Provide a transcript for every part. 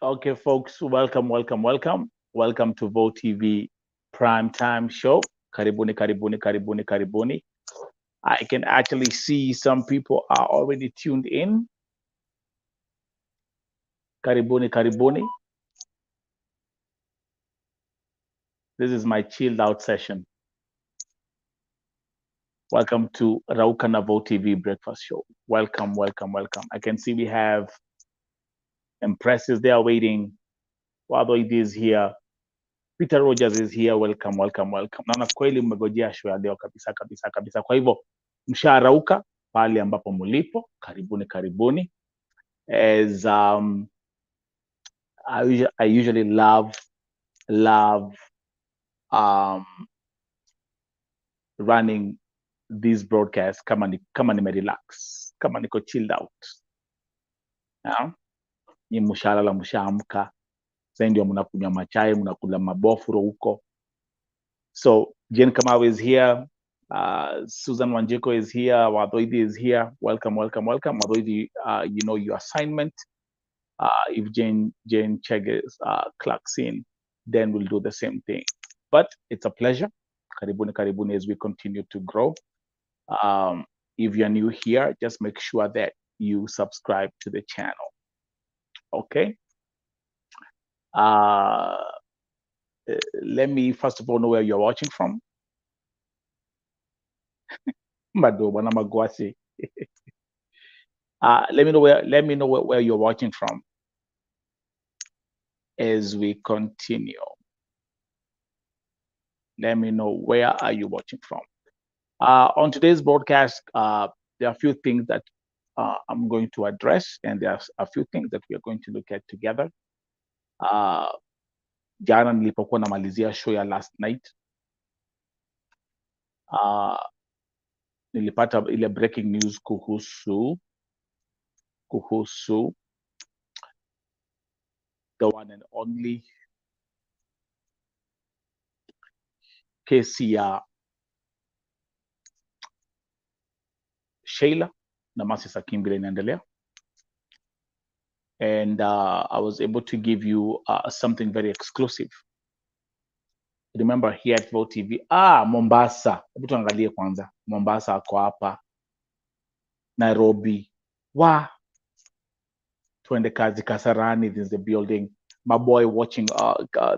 Okay, folks, welcome to Vo TV Prime Time Show. Karibuni, karibuni, karibuni, karibuni. I can actually see some people are already tuned in. Karibuni, karibuni. This is my chilled out session. Welcome to Rauka na Vo TV Breakfast Show. Welcome. I can see we have Impressives there waiting. Wado is here. Peter Rogers is here. Welcome. Naona kweli mmegojea show ya leo kabisa. Kwa hivyo msharauka pale ambapo mlipo, karibuni. As I usually love running these broadcasts kama nimerelax, kama niko chilled out. Ni mshalala mshaamka, sasa ndio mnakunywa machai, mnakula mabofuro huko. So Jen Kamau is here. Susan Wanjiko is here. Wadoidi is here. Welcome. Wadoidi, you know your assignment. If Jane Cheges clocks in, then we'll do the same thing. But it's a pleasure. Karibuni as we continue to grow. If you're new here, just make sure that you subscribe to the channel. Okay. Let me first of all know where you're watching from. Let me know where you're watching from as we continue. Let me know where are you watching from. On today's broadcast, there are a few things that I'm going to address, and there's a few things that we are going to look at together. Jana nilipokuwa namalizia show ya last night, nilipata ile breaking news kuhusu the one and only kesi ya SHEILA na SAKIM vile inaendelea. And I was able to give you something very exclusive. Remember here at Vo TV, Mombasa. Hebu tuangalie kwanza. Mombasa ako hapa. Nairobi. Tuende kazi Kasarani, this is the building. My boy watching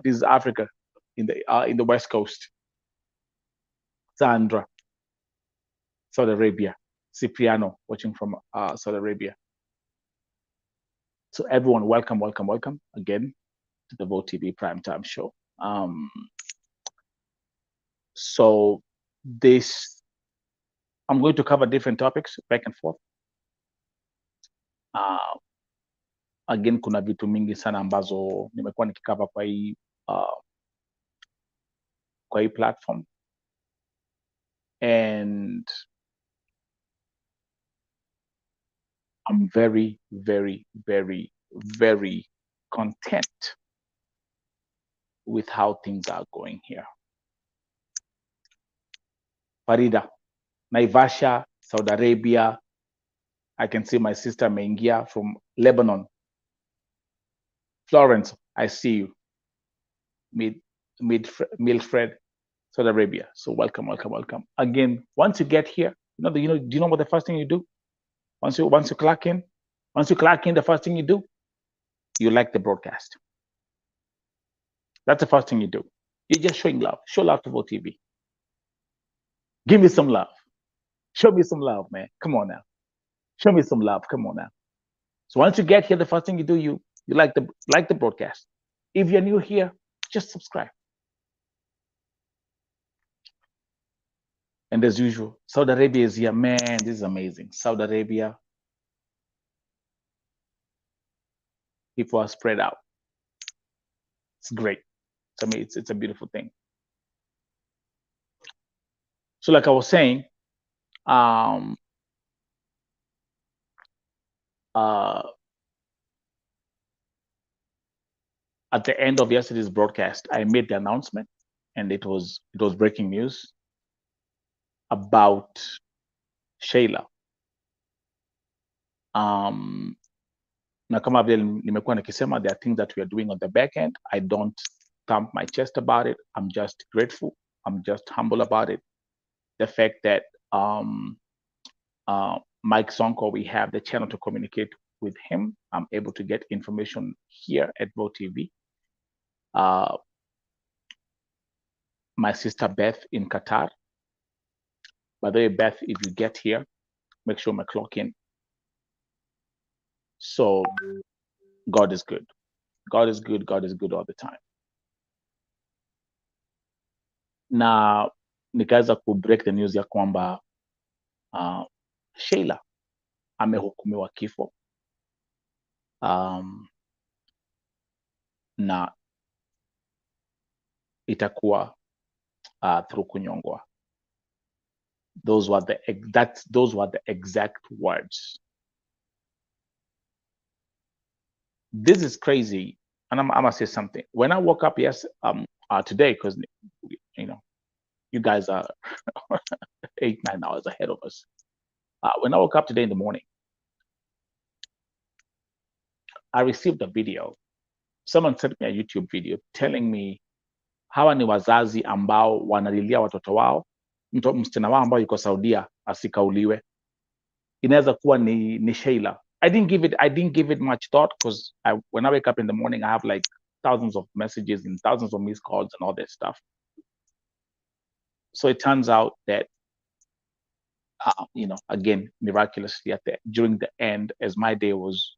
this is Africa in the West Coast. Sandra, Saudi Arabia. Cipriano watching from Saudi Arabia. So everyone, welcome again to the Vo TV Primetime Show. So this, I'm going to cover different topics back and forth. Again, kuna vitu mingi sana ambazo nimekuwa nikikava kwa hii platform, and I'm very content with how things are going here. Farida, Naivasha, Saudi Arabia. I can see my sister Mengia from Lebanon. Florence, I see you. Milfred, Saudi Arabia. So welcome. Again, once you get here, do you know what the first thing you do? Once you clock in, the first thing you do, you like the broadcast. That's the first thing you do. You're just showing love. Show love to Vo TV. Give me some love. Show me some love, man. Come on now. Show me some love. Come on now. So once you get here, the first thing you do, you like the broadcast. If you're new here, just subscribe. And as usual, Saudi Arabia is here. Man, this is amazing. Saudi Arabia. People are spread out. It's great. To me, it's a beautiful thing. So like I was saying, at the end of yesterday's broadcast, I made the announcement, and it was breaking news about SHEILA. na kama vile nimekuwa nikisema, there are things that we are doing on the back end. I don't thump my chest about it. I'm just grateful. I'm just humble about it. The fact that Mike Sonko, we have the channel to communicate with him. I'm able to get information here at VoTV. My sister Beth in Qatar. By the way, Beth, if you get here, make sure my clock in. So God is good. God is good. God is good all the time. Na nikaweza break the news ya kwamba SHEILA amehukumiwa kifo. Na itakuwa through kunyongwa. Those were the exact words. This is crazy, and I'm gonna say something. When I woke up today, because you guys are 8-9 hours ahead of us. When I woke up today in the morning, I received a video. Someone sent me a YouTube video telling me hawa ni wazazi ambao wanalilia watoto wao, msichana wao ambao yuko Saudia asikauliwe. Inaweza kuwa ni SHEILA. I didn't give it much thought, because when I wake up in the morning, I have like thousands of messages and thousands of missed calls and all that stuff. So it turns out that, again, miraculously during the end, as my day was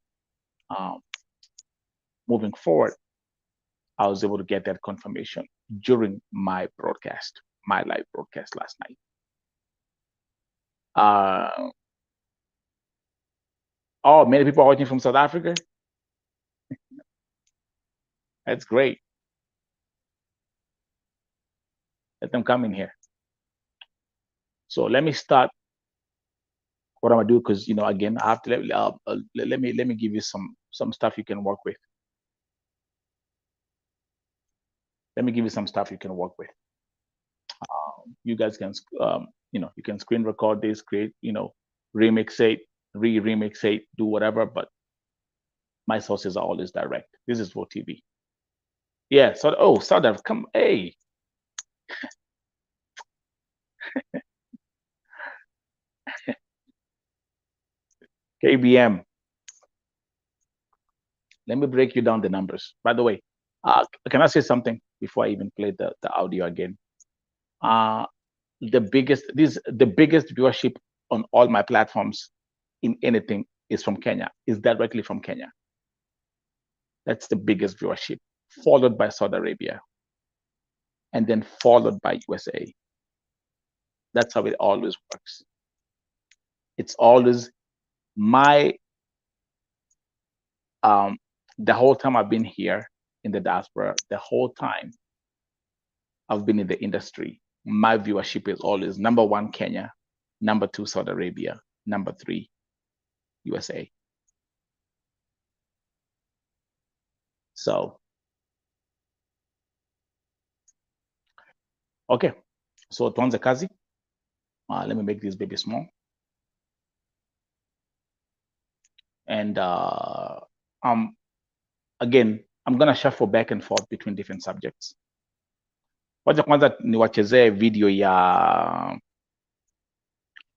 moving forward, I was able to get that confirmation during my live broadcast last night. Oh, many people are watching from South Africa. That's great. Let them come in here. So let me start what I'm gonna do, because again, I have to let me give you some stuff you can work with. Let me give you some stuff you can work with. You guys can you can screen record this, create remix it, remix it, do whatever, but my sources are always direct. This is VoTV. Yeah, so Sadaf, come, hey. KBM. Let me break you down the numbers. By the way, can I say something before I even play the audio again? The biggest viewership on all my platforms in anything is from Kenya, is directly from Kenya. That's the biggest viewership, followed by Saudi Arabia, and then followed by USA. That's how it always works. It's always the whole time I've been here in the diaspora, the whole time I've been in the industry, my viewership is always number 1 Kenya, number 2 Saudi Arabia, number 3 USA. So, okay, so tuanze kazi. Let me make this baby small. And again, I'm gonna shuffle back and forth between different subjects. Wacha kwanza niwachezee video ya,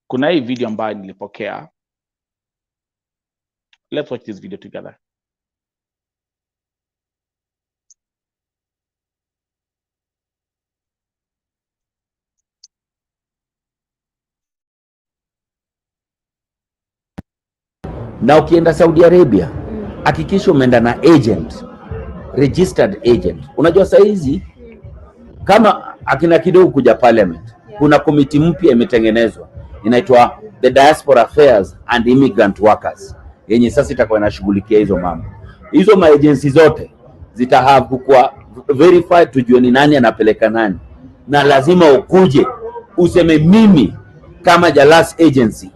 kuna hii video ambayo nilipokea. Let's watch this video together. Na ukienda Saudi Arabia, hakikisha umeenda na agent, registered agent. Unajua saa hizi kama akina kidogo kuja parliament, kuna komiti mpya imetengenezwa inaitwa the Diaspora Affairs and Immigrant Workers, yenye sasa itakuwa inashughulikia hizo mambo. Hizo ma agency zote zitahave kuwa verified, tujue ni nani anapeleka nani, na lazima ukuje useme mimi kama Jalas agency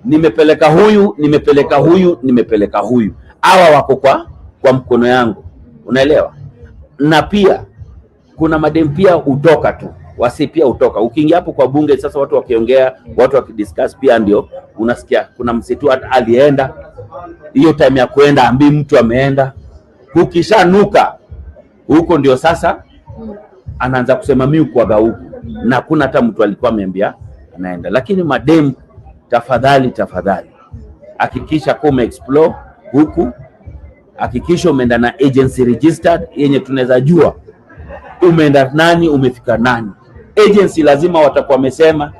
nimepeleka huyu, nimepeleka huyu, nimepeleka huyu. Hawa wako kwa mkono yangu. Unaelewa? Na pia kuna madem pia utoka tu. Wasi pia utoka. Ukiingia hapo kwa bunge sasa, watu wakiongea, watu wakidiscuss, pia ndio unasikia kuna msitu alienda hiyo time ya kuenda ambi mtu ameenda, ukishanuka huko ndio sasa anaanza kusema mimi kuaga huko, na hakuna hata mtu alikuwa ameambia anaenda. Lakini madem, tafadhali hakikisha kwa umeexplore huku, hakikisha umeenda na agency registered yenye tunaweza jua umeenda nani, umefika nani. Agency lazima watakuwa wamesema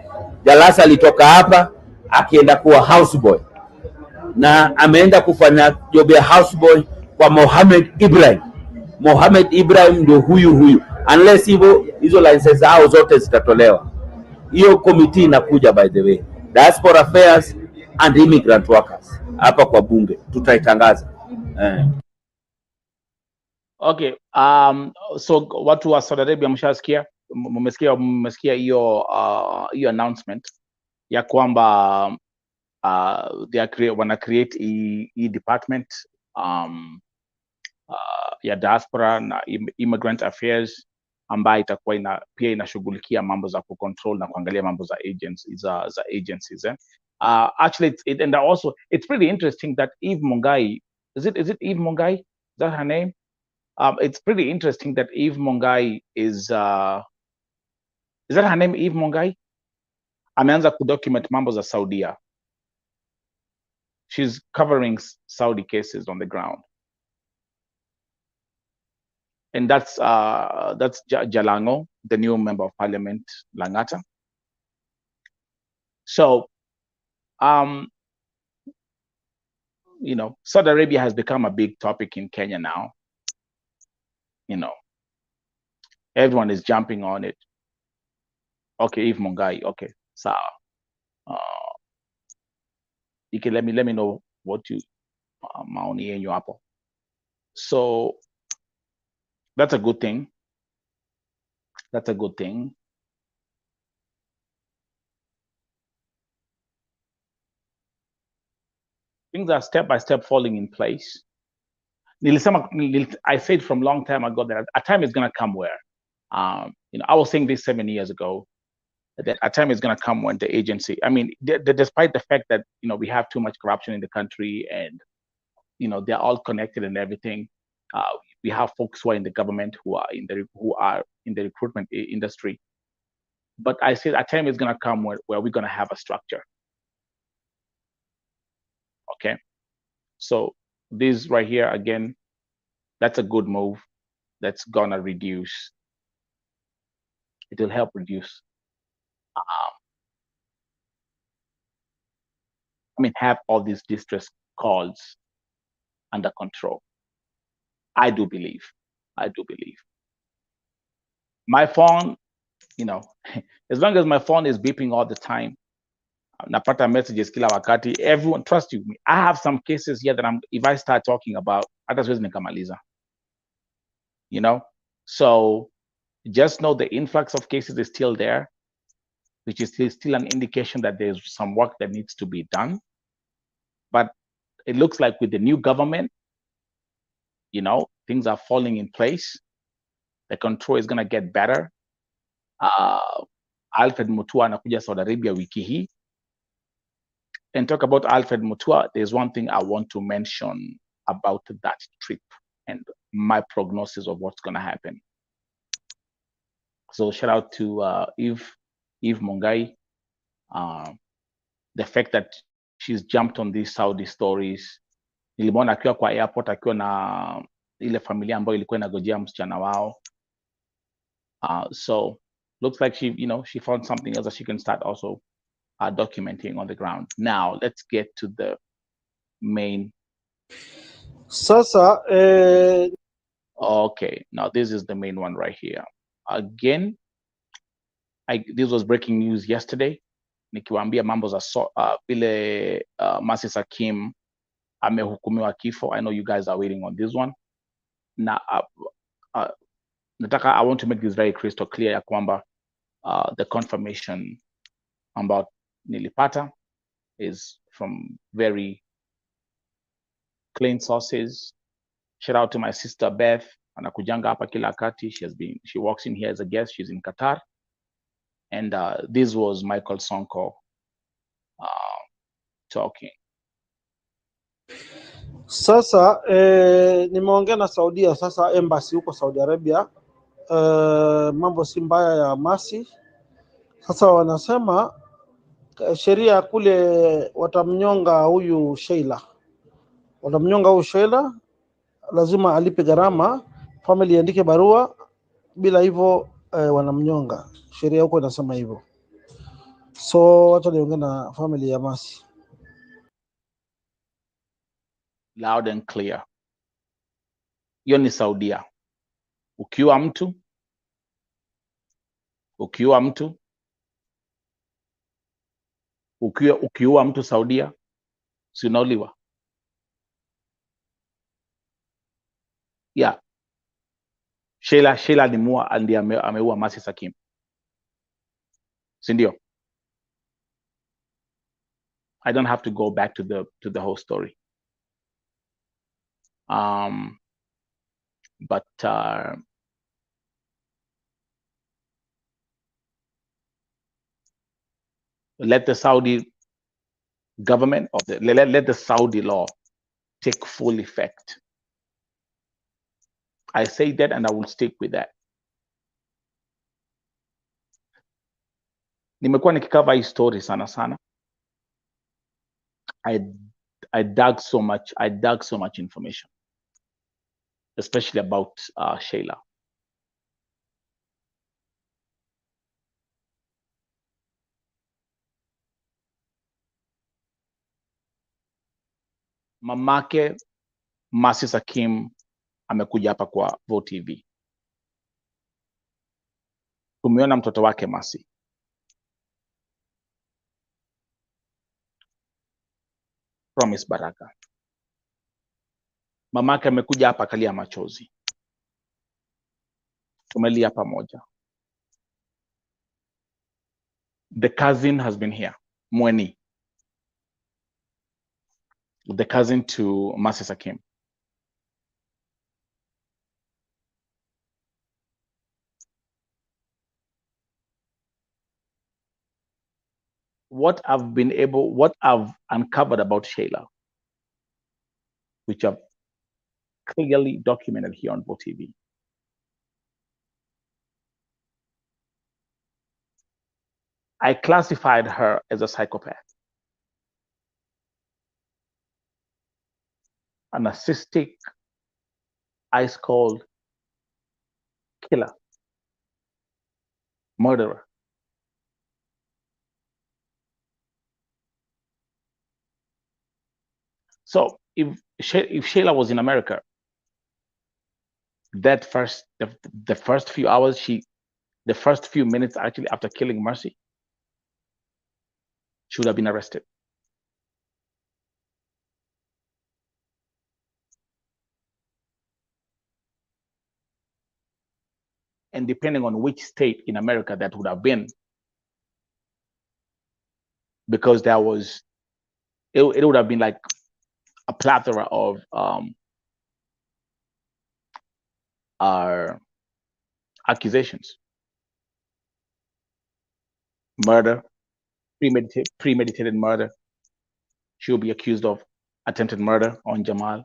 Jalasa alitoka hapa akienda kuwa houseboy na ameenda kufanya job ya houseboy kwa Mohamed Ibrahim. Mohamed Ibrahim ndio huyu, unless hizo licenses zao zote zitatolewa. Hiyo committee inakuja, by the way, Diaspora Affairs and Immigrant Workers, hapa kwa bunge tutaitangaza. Okay, so watu wa Saudi Arabia mmeshasikia, mmesikia hiyo announcement ya kwamba wana create i department ya diaspora na immigrant affairs ambayo itakuwa pia inashughulikia mambo za kucontrol na kuangalia mambo za agencies. Actually and also it's pretty interesting that Eve Mungai, is it Eve Mungai, is that her name? It's pretty interesting that Eve Mungai is that her name, Eve Mungai? Ameanza kudocument mambo za Saudia. She's covering Saudi cases on the ground. And that's Jalango, the new member of parliament, Langata. So, you know, Saudi Arabia has become a big topic in Kenya now. You know, everyone is jumping on it. Okay, Eve Mungai. Okay, so you can let me know what you maoni yenyu hapo. So that's a good thing. That's a good thing. Things are step by step falling in place. I said from a long time ago that a time is going to come where, you know, I was saying this 7 years ago, that a time is going to come when the agency, I mean, despite the fact that, you know, we have too much corruption in the country and, you know, they're all connected and everything. We have folks who are in the government who are in the recruitment industry. But I said a time is going to come where we're going to have a structure. Okay. So this right here, again, that's a good move. That's going to reduce. It will help reduce. I mean, have all these distress calls under control. I do believe. My phone, you know, as long as my phone is beeping all the time, napata messages kila wakati, everyone, trust you me, I have some cases here that if I start talking about, hata siwezi nikamaliza. You know, so just know the influx of cases is still there, which is still an indication that there's some work that needs to be done. But it looks like with the new government, you know, things are falling in place. The control is going to get better. Alfred Mutua anakuja Saudi Arabia wiki hii. And talk about Alfred Mutua, there's one thing I want to mention about that trip and my prognosis of what's going to happen. So shout out to Eve Mungai. The fact that she's jumped on these Saudi stories. Nilimwona akiwa kwa airport akiwa na ile familia ambayo ilikuwa inagojea msichana wao. So looks like she, you know, she found something else that she can start also documenting on the ground. Now let's get to the main. Sasa okay, now this is the main one right here. Again, this was breaking news yesterday. Nikiwaambia mambo za vile SAKIM amehukumiwa kifo. I know you guys are waiting on this one. Now, nataka, I want to make this very crystal clear ya kwamba the confirmation about nilipata is from very clean sources. Shout out to my sister Beth, anakujanga hapa kila wakati. She walks in here as a guest. She's in Qatar. And this was Michael Sonko talking. Sasa nimeongea na Saudia, sasa embassy huko Saudi Arabia, mambo si mbaya ya Masi. Sasa wanasema sheria kule watamnyonga huyu Sheila, lazima alipe gharama, family iandike barua, bila hivyo wanamnyonga. Sheria huko inasema hivyo. So wacha niongee na family ya Masi. Loud and clear. Hiyo ni Saudia. Ukiua mtu Saudia, si unauliwa. Yeah. Sheila Aliyemuua ndiye ameua Masi SAKIM, si ndio? I don't have to go back to the whole story. But let the Saudi government let the Saudi law take full effect. I say that and I will stick with that. Nimekuwa nikikava hii story sana. I dug so much information, especially about Sheila. Mamake Masi SAKIM amekuja hapa kwa Vote TV. Tumeona mtoto wake Masi. Promise Baraka. Mamake amekuja hapa akalia machozi. Tumelia pamoja. The cousin has been here, Mweni. The cousin to Masi SAKIM. What I've uncovered about Sheila, which I've clearly documented here on Vote TV. I classified her as a psychopath, a narcissistic, ice-cold killer, murderer. So if Sheila was in America, the first few hours, the first few minutes actually after killing Mercy, she would have been arrested. And depending on which state in America that would have been, because it would have been like a plethora of our accusations. Murder, premeditated murder. She will be accused of attempted murder on Jamal.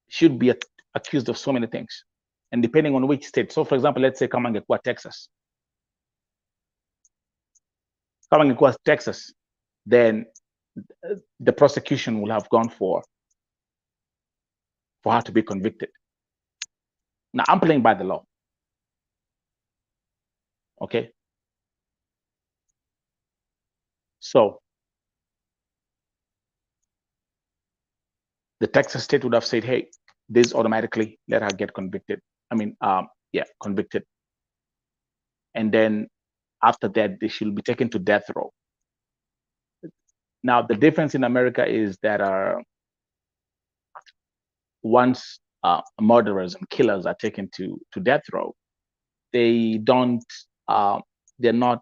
She would be accused of so many things. And depending on which state. So for example, let's say kama angekuwa Texas. Kama angekuwa Texas, then the prosecution will have gone for her to be convicted. Now I'm playing by the law. Okay. So the Texas state would have said, hey, this automatically let her get convicted. I mean, convicted. And then after that, they should be taken to death row. Now, the difference in America is that once murderers and killers are taken to death row, they're not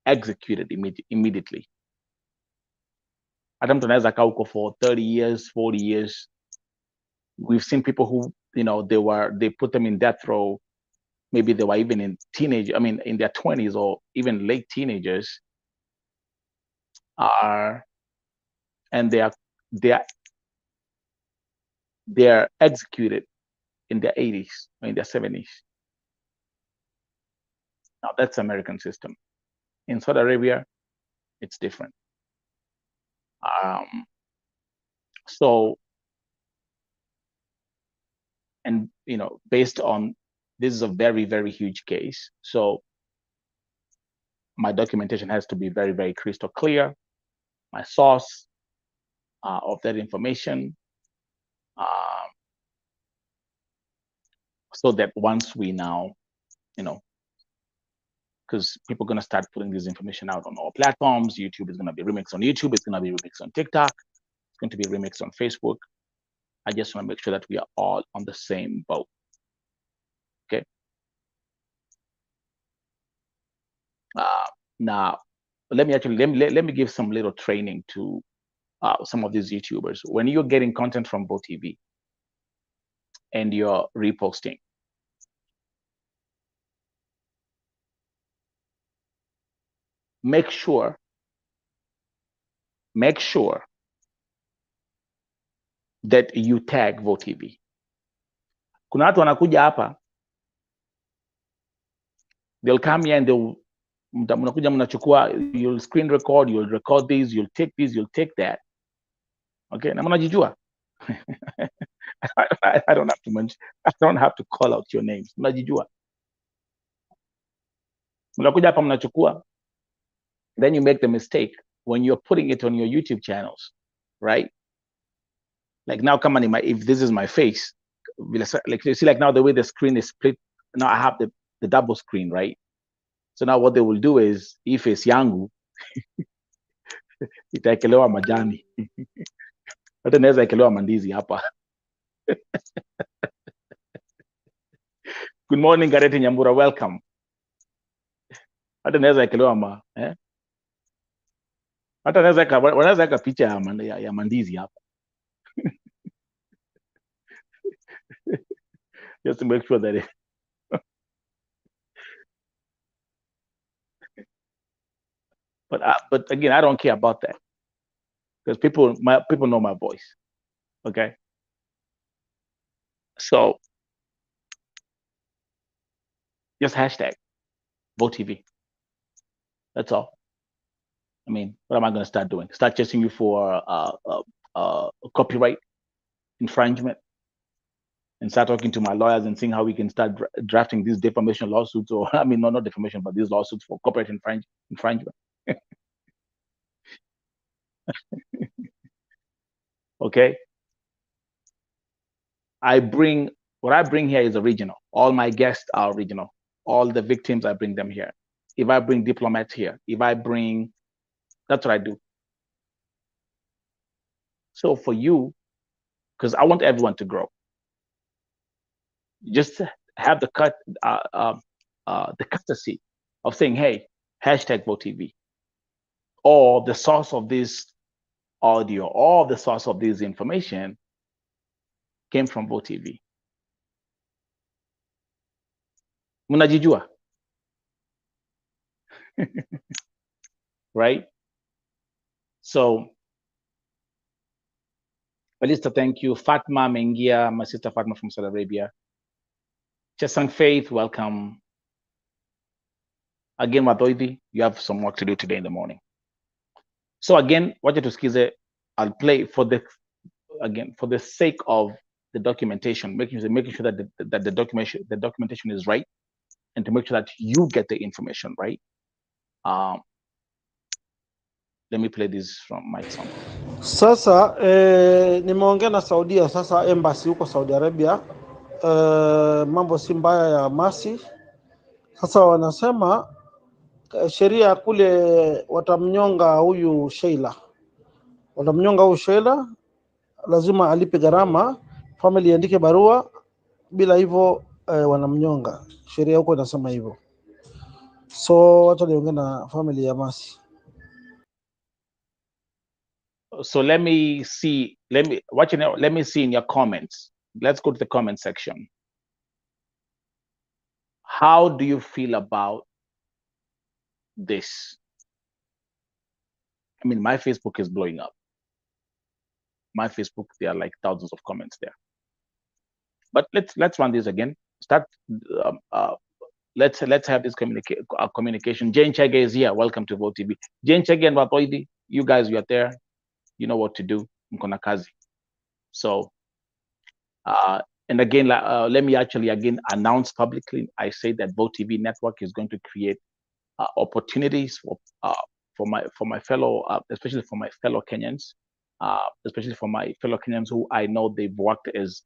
executed immediately. Hata mtu anaweza kaa huko for 30 years, 40 years. We've seen people who, they put them in death row. Maybe they were even in their 20s or even late teenagers, and they are they're executed in their 80s or in their 70s. Now that's American system. In Saudi Arabia, it's different. So, and based on this is a very, very huge case. So my documentation has to be very, very crystal clear. My source of that information, so that once we now, because people are going to start putting this information out on all platforms. YouTube is going to be remixed on YouTube. It's going to be remixed on TikTok. It's going to be remixed on Facebook. I just want to make sure that we are all on the same boat. Okay. Now, let me give some little training to some of these YouTubers. When you're getting content from VoTV and you're reposting, make sure that you tag VoTV. Kuna watu wanakuja hapa, they'll come here and mnakuja mnachukua, you'll screen record, you'll record this, you'll take this, you'll take that. Okay, na mnajijua. I don't have to mention, I don't have to call out your names. Mnajijua. Mnakuja hapa mnachukua, then you make the mistake when you're putting it on your YouTube channels, right? Like now, come on, if this is my face, like you see, like now the way the screen is split, now I have the double screen, right? So now what they will do is, if it's yangu, itaekelewa majani. Hata naweza ekelewa mandizi hapa. Good morning, Gareti Nyambura, welcome. Hata naweza ekelewa hata wanaweza eka picha ya mandizi hapa. Just to make sure that it but again, I don't care about that, because people know my voice. Okay, so just hashtag VoTV. That's all. I mean, what am I going to start doing? Start chasing you for copyright infringement, and start talking to my lawyers and seeing how we can start drafting these defamation lawsuits, or I mean, not defamation, but these lawsuits for copyright infringement. Okay. What I bring here is original. All my guests are original. All the victims, I bring them here. If I bring diplomats here, that's what I do. So for you, because I want everyone to grow, just have the courtesy of saying, hey, hashtag VoTV, or the source of this audio, or the source of this information came from VoTV. Mnajijua. Right? So, Alista, thank you. Fatma Mengia, my sister Fatma from Saudi Arabia. Chesang Faith, welcome. Again, Madoivi, you have some work to do today in the morning. So again, wacha tusikize, I'll play for the sake of the documentation, making sure that the documentation is right, and to make sure that you get the information right. Let me play this from my song. Sasa nimeongea na Saudia, sasa embassy huko Saudi Arabia, mambo si mbaya ya masi. Sasa wanasema sheria kule watamnyonga huyu SHEILA. Lazima alipe gharama, family iandike barua, bila hivyo wanamnyonga. Sheria huko inasema hivyo. So wacha niongee na family ya masi. So let me see in your comments. Let's go to the comment section. How do you feel about this? I mean, my Facebook is blowing up. My Facebook, there are like thousands of comments there. But let's run this again. Start. Let's have this communication. Jane Chege is here. Welcome to Vote TV. Jane Chege and Vapoidi, you guys, you are there. You know what to do. Mkona kazi. So, and again, let me actually again announce publicly. I say that Vote TV network is going to create opportunities for my fellow, especially for my fellow Kenyans, who I know they've worked as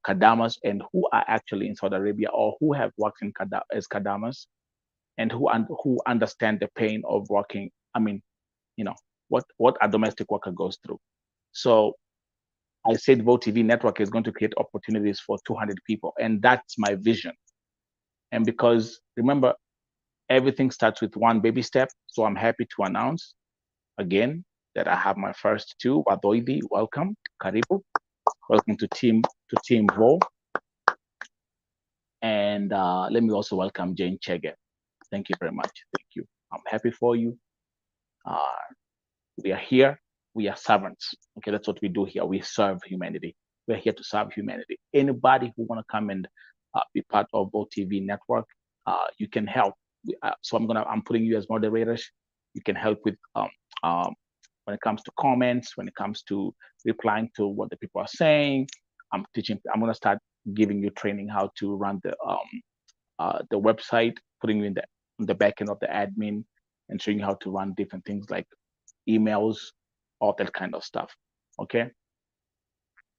kadamas and who are actually in Saudi Arabia or who have worked as kadamas and who understand the pain of working. I mean, what a domestic worker goes through. So I said Vote TV network is going to create opportunities for 200 people, and that's my vision. And because remember, everything starts with one baby step. So I'm happy to announce again that I have my first two. Wadoidi, welcome, karibu, welcome to Team Vo. And let me also welcome Jane Chege. Thank you very much. Thank you. I'm happy for you. We are here. We are servants. Okay, that's what we do here. We serve humanity. We're here to serve humanity. Anybody who want to come and be part of Vote TV network, you can help. So I'm putting you as moderators. You can help with when it comes to comments, when it comes to replying to what the people are saying. I'm going to start giving you training how to run the website, putting you in the back end of the admin, and showing you how to run different things like emails, all that kind of stuff. Okay.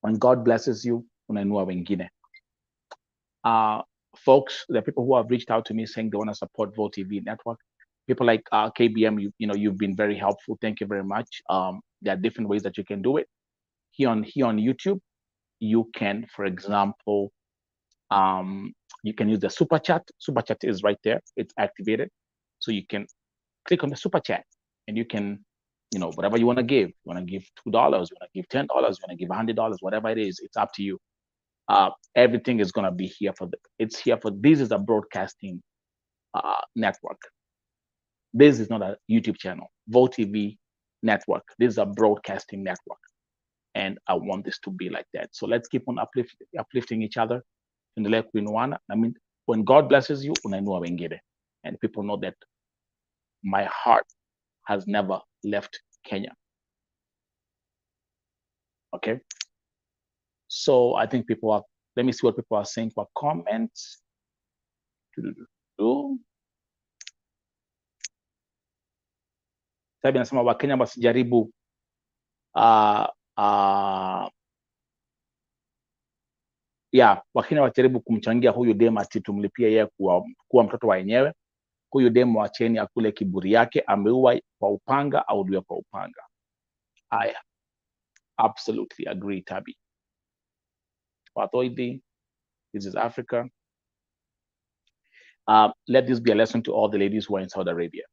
When God blesses you, unainua wengine. Folks, the people who have reached out to me saying they want to support Vote TV network, people like KBM, you've been very helpful. Thank you very much. There are different ways that you can do it. Here on YouTube, you can, for example, you can use the super chat. Super chat is right there. It's activated. So you can click on the super chat and you can, whatever you want to give. You want to give $2, you want to give $10, you want to give $100, whatever it is, it's up to you. Everything is going to be here this is a broadcasting network. This is not a YouTube channel. Vote TV network. This is a broadcasting network. And I want this to be like that. So let's keep on uplifting each other. I mean, when God blesses you, unainua wengine. And people know that my heart has never left Kenya. Okay. So I think let me see what people are saying for comments. Sabi nasema Wakenya wasijaribu Wakenya wajaribu kumchangia huyu demu ati tumlipie yeye kuwa mtoto wa wenyewe. Huyu demu wacheni akule kiburi yake, ameua kwa upanga au auliwe kwa upanga. I absolutely agree, Tabi. Wathoidi, this is Africa. Let this be a lesson to all the ladies who are in Saudi Arabia.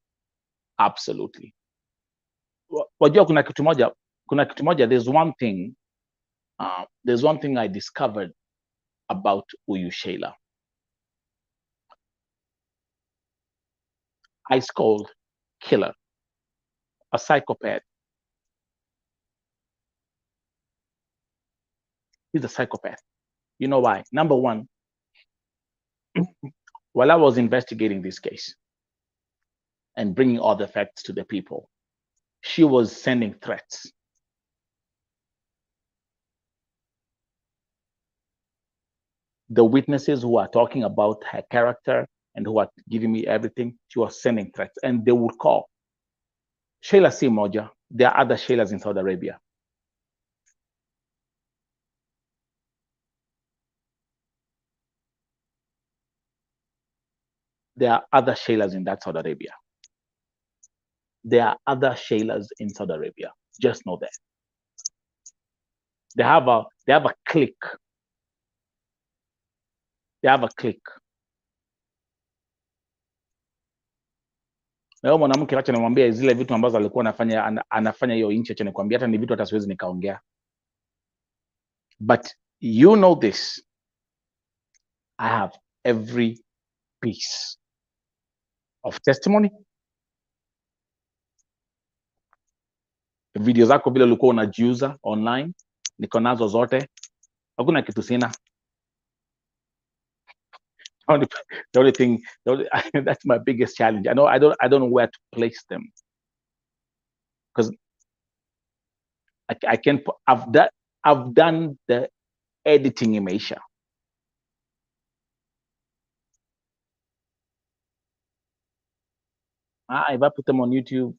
Absolutely. Wajua kuna kitu moja, there's one thing I discovered about huyu SHEILA. Ice cold killer, a psychopath. He's a psychopath. You know why? Number one, while I was investigating this case and bringing all the facts to the people, she was sending threats. The witnesses who are talking about her character and who are giving me everything, she was sending threats, and they would call. SHEILA si moja. There are other SHEILAs in Saudi Arabia. There are other SHEILAs in that Saudi Arabia. There are other SHEILAs in Saudi Arabia. Just know that. They have a clique. They have a clique. Na huyo mwanamke acha nimwambie zile vitu ambazo alikuwa anafanya hiyo nchi, acha nikwambia hata ni vitu hata siwezi nikaongea. But you know this. I have every piece of testimony. Video zako vile ulikuwa unajiuza online, niko nazo zote. Hakuna kitu sina. The only thing, that's my biggest challenge. I don't know where to place them, because I can't. I've done the editing imeisha. If I put them on YouTube,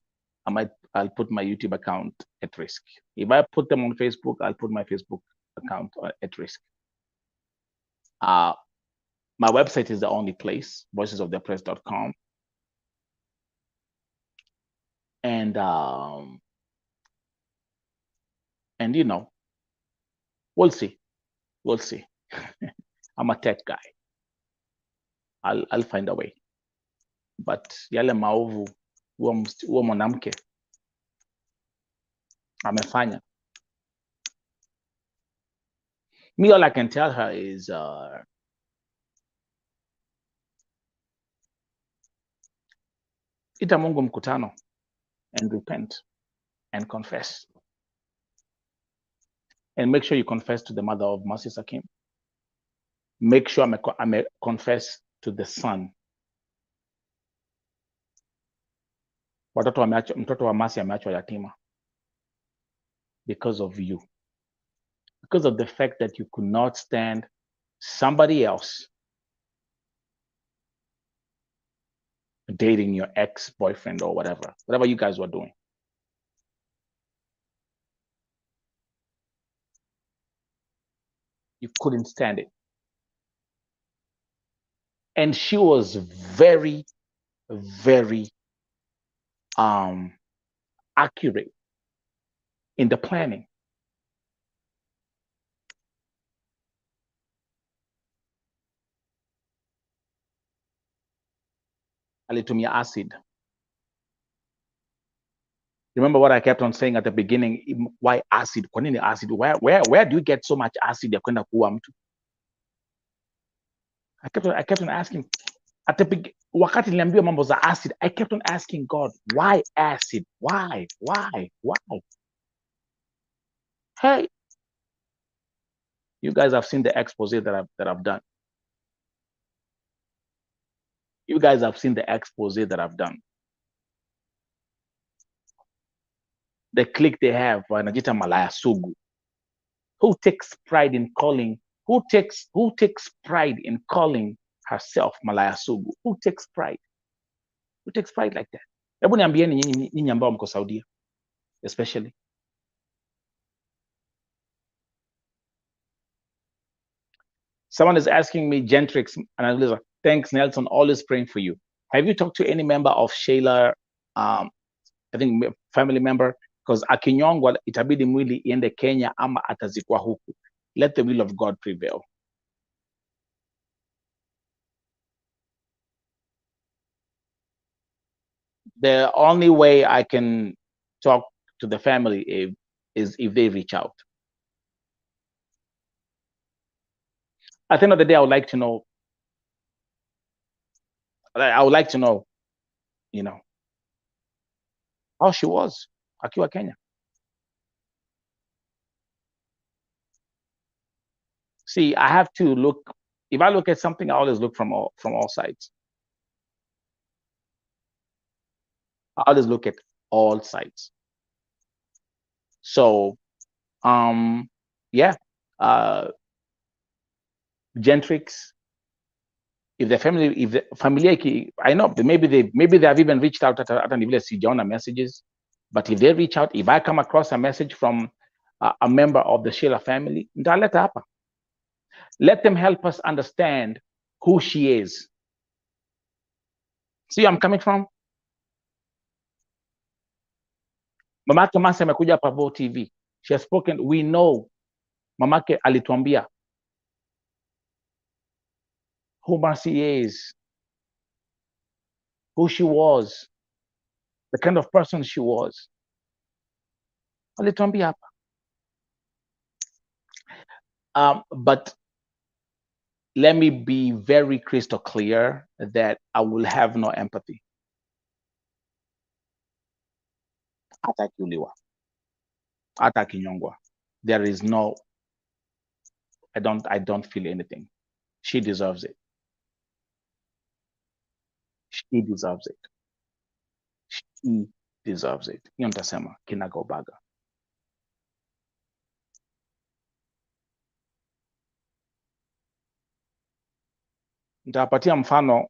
I'll put my YouTube account at risk. If I put them on Facebook, I'll put my Facebook account at risk. My website is the only place, voicesofthepress.com. And you know, we'll see. I'm a tech guy. I'll find a way. But yale maovu huo mwanamke amefanya. Me, all I can tell her is ita Mungu mkutano and repent and confess. And make sure you confess to the mother of Mercy SAKIM. Make sure I confess to the son. Mtoto wa Mercy ameachwa yatima because of you. Because of the fact that you could not stand somebody else dating your ex-boyfriend or whatever you guys were doing. You couldn't stand it. And she was very, very accurate in the planning. Alitumia acid. Remember what I kept on saying at the beginning? Why acid? Kwa nini acid? Where do you get so much acid ya kwenda kuua mtu? I kept on asking. At the beginning, wakati niliambiwa mambo za acid, I kept on asking God, why acid? Why? Hey, you guys have seen the expose that I've done. You guys have seen the expose that I've done. The clique they have, wanajita malaya sugu. Who takes pride in calling herself malaya sugu? Who takes pride? Who takes pride like that? Hebu niambieni nyinyi ambao mko Saudia, especially. Someone is asking me, Gentrix, and I was thanks Nelson, always praying for you. Have you talked to any member of SHEILA, I think family member? Because akinyongwa itabidi mwili iende Kenya ama atazikwa huku. Let the will of God prevail. The only way I can talk to the family is if they reach out. At the end of the day, I would like to know, you know, how she was akiwa Kenya. See, I have to look. If I look at something, I always look from all sides. I always look at all sides. So, yeah, Gentrix. If the family, I know maybe they have even reached out at sijaona messages. But if they reach out, if I come across a message from a member of the SHEILA family, nitaleta hapa. Let them help us understand who she is. See where I'm coming from? Mamake Mercy amekuja hapa Vo TV. She has spoken. We know. Mamake alituambia who Mercy is, who she was, the kind of person she was. Alituambia hapa. But let me be very crystal clear that I will have no empathy. Atakiuliwa. hata akinyongwa, there is no, I don't feel anything. She deserves it. She deserves it. She deserves it. Hiyo nitasema kinagaubaga. Nitapatia mfano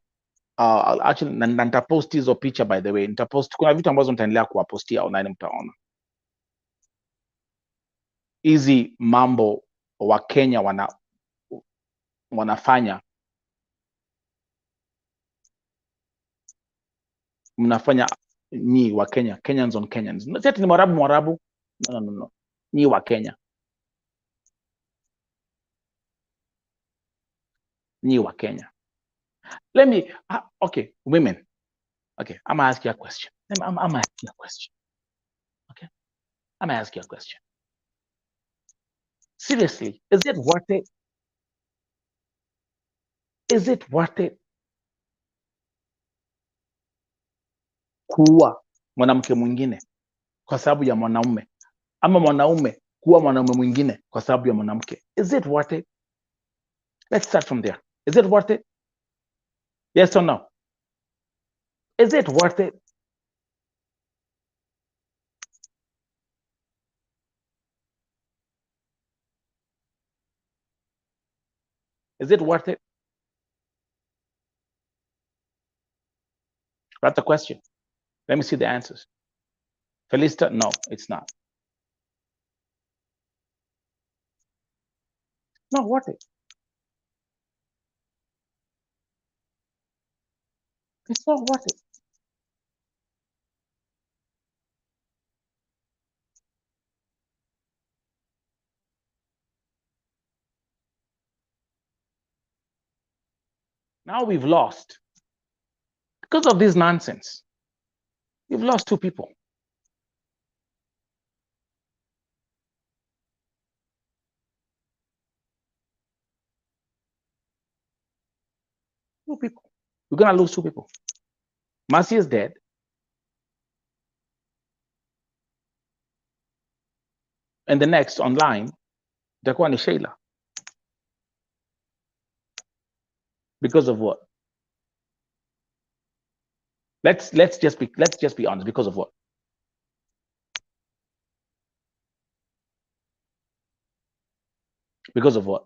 actually na nitapost hizo picha, by the way. Nitapost, kuna vitu ambazo nitaendelea kuwapostia online, mtaona hizi mambo wa Kenya wanafanya, mnafanya ni wa Kenya, Kenyans on Kenyans. Sasa ni Mwarabu. No. Ni wa Kenya. Ni wa Kenya. Let me, okay, women. Okay, I'm gonna ask you a question. I'm gonna ask you a question. Okay, I'm gonna ask you a question. Seriously, is it worth it? Is it worth it kuua mwanamke mwingine kwa sababu ya mwanaume, ama mwanaume kuua mwanaume mwingine kwa sababu ya mwanamke? Is it worth it? Let's start from there. Is it worth it? Yes or no? Is it worth it? Is it worth it? That's the question. Let me see the answers. Felista, no, it's not. Not worth it. It's not worth it. Now we've lost, because of this nonsense, we've lost 2 people. We're gonna lose 2 people. Mercy is dead. And the next online, itakuwa ni SHEILA. Because of what? Let's just be honest. Because of what? Because of what?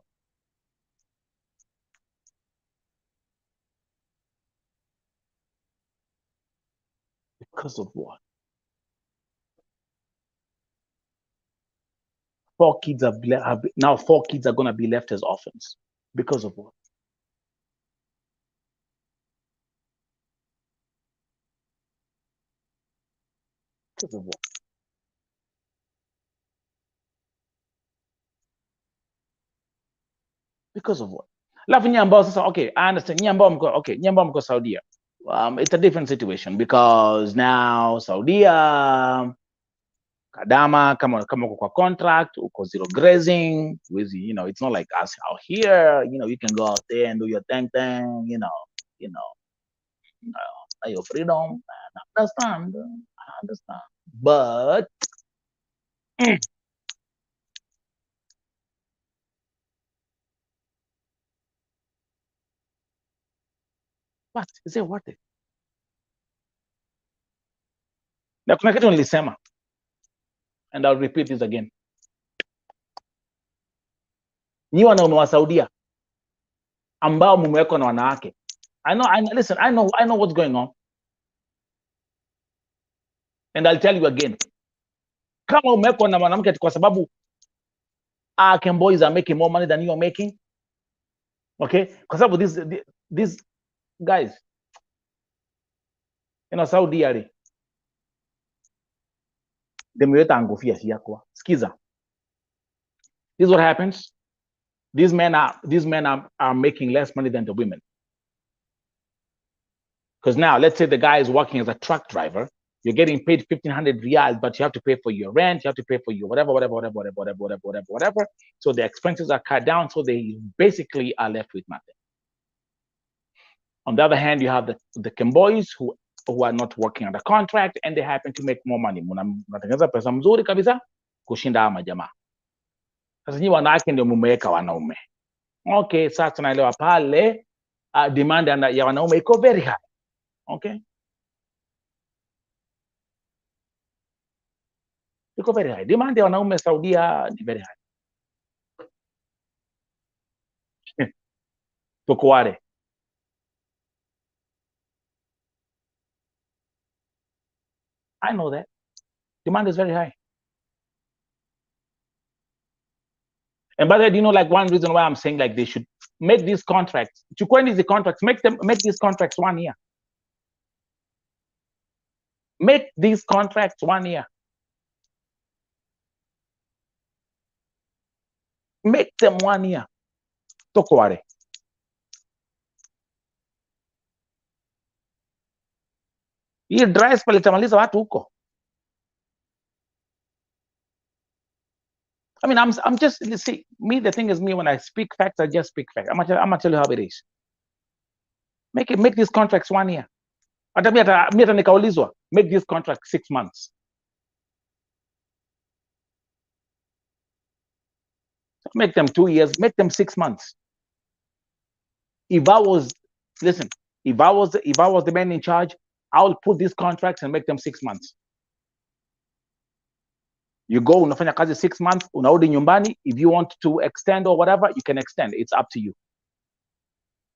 Because of what? 4 kids now 4 kids are gonna be left as orphans. Because of what? Because of what? Because of what? Alafu nyinyi ambao sasa, okay, I understand. Nyinyi ambao mko Saudia, it's a different situation, because now Saudia, kadama kama uko kwa contract, uko zero grazing, with, you know, it's not like us out here, you know, you can go out there and do your thing, you know, your freedom. I understand, but what is it worth it? Na kuna kitu nilisema, and I'll repeat this again. Nyi wanaume wa Saudia ambao mumewekwa na wanawake, listen, I know what's going on, and I'll tell you again. Kama umewekwa na mwanamke kwa sababu Ken boys are making more money than you are making, okay, kwa sababu these guys, you know, Saudi Arabia, demeweta ngofia siakwa. Skiza, this is what happens. These men are making less money than the women. Because now, let's say the guy is working as a truck driver, you're getting paid 1,500 riyals, but you have to pay for your rent, you have to pay for your whatever. So the expenses are cut down, so they basically are left with nothing. On the other hand, you have the Kemboys who are not working under contract, and they happen to make more money. Mnatengeneza pesa mzuri kabisa kushinda ama jamaa. Sasa nyinyi wanawake ndio mumeweka wanaume. Okay, sasa tunaelewa pale demand ya wanaume iko very high. Okay? Iko very high. Demand ya wanaume Saudia ni very high. Tuko wale. I know that. Demand is very high. And by the way, do you know, like, one reason why I'm saying like they should make these contracts, chukueni the contracts, make these contracts 1 year. Make these contracts 1 year. Make them 1 year. Toko wale. Hii dry spell itamaliza watu huko. I mean, I'm just, see, me, the thing is, me, when I speak facts, I just speak facts. I'm gonna tell you how it is. Make these contracts 1 year. Hata mimi nikaulizwa, make these contracts 6 months. Make them 2 years, make them 6 months. If I was the man in charge, I will put these contracts and make them 6 months. You go, unafanya kazi 6 months, unarudi nyumbani. If you want to extend or whatever, you can extend. It's up to you.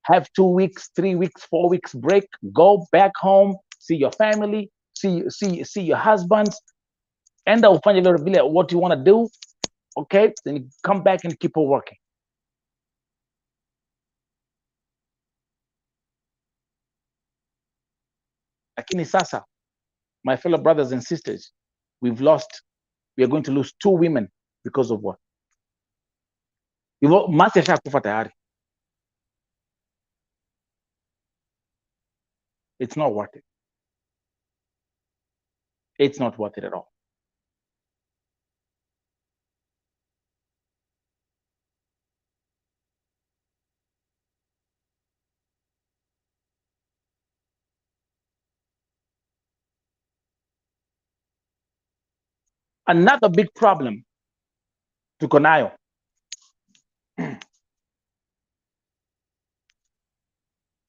Have 2 weeks, 3 weeks, 4 weeks break. Go back home, see your family, see your husbands. Enda ufanye vile what you want to do. Okay, then you come back and keep on working. Lakini sasa, my fellow brothers and sisters, we are going to lose 2 women because of what? Masi ashakufa tayari. It's not worth it. It's not worth it at all. Another big problem tuko nayo.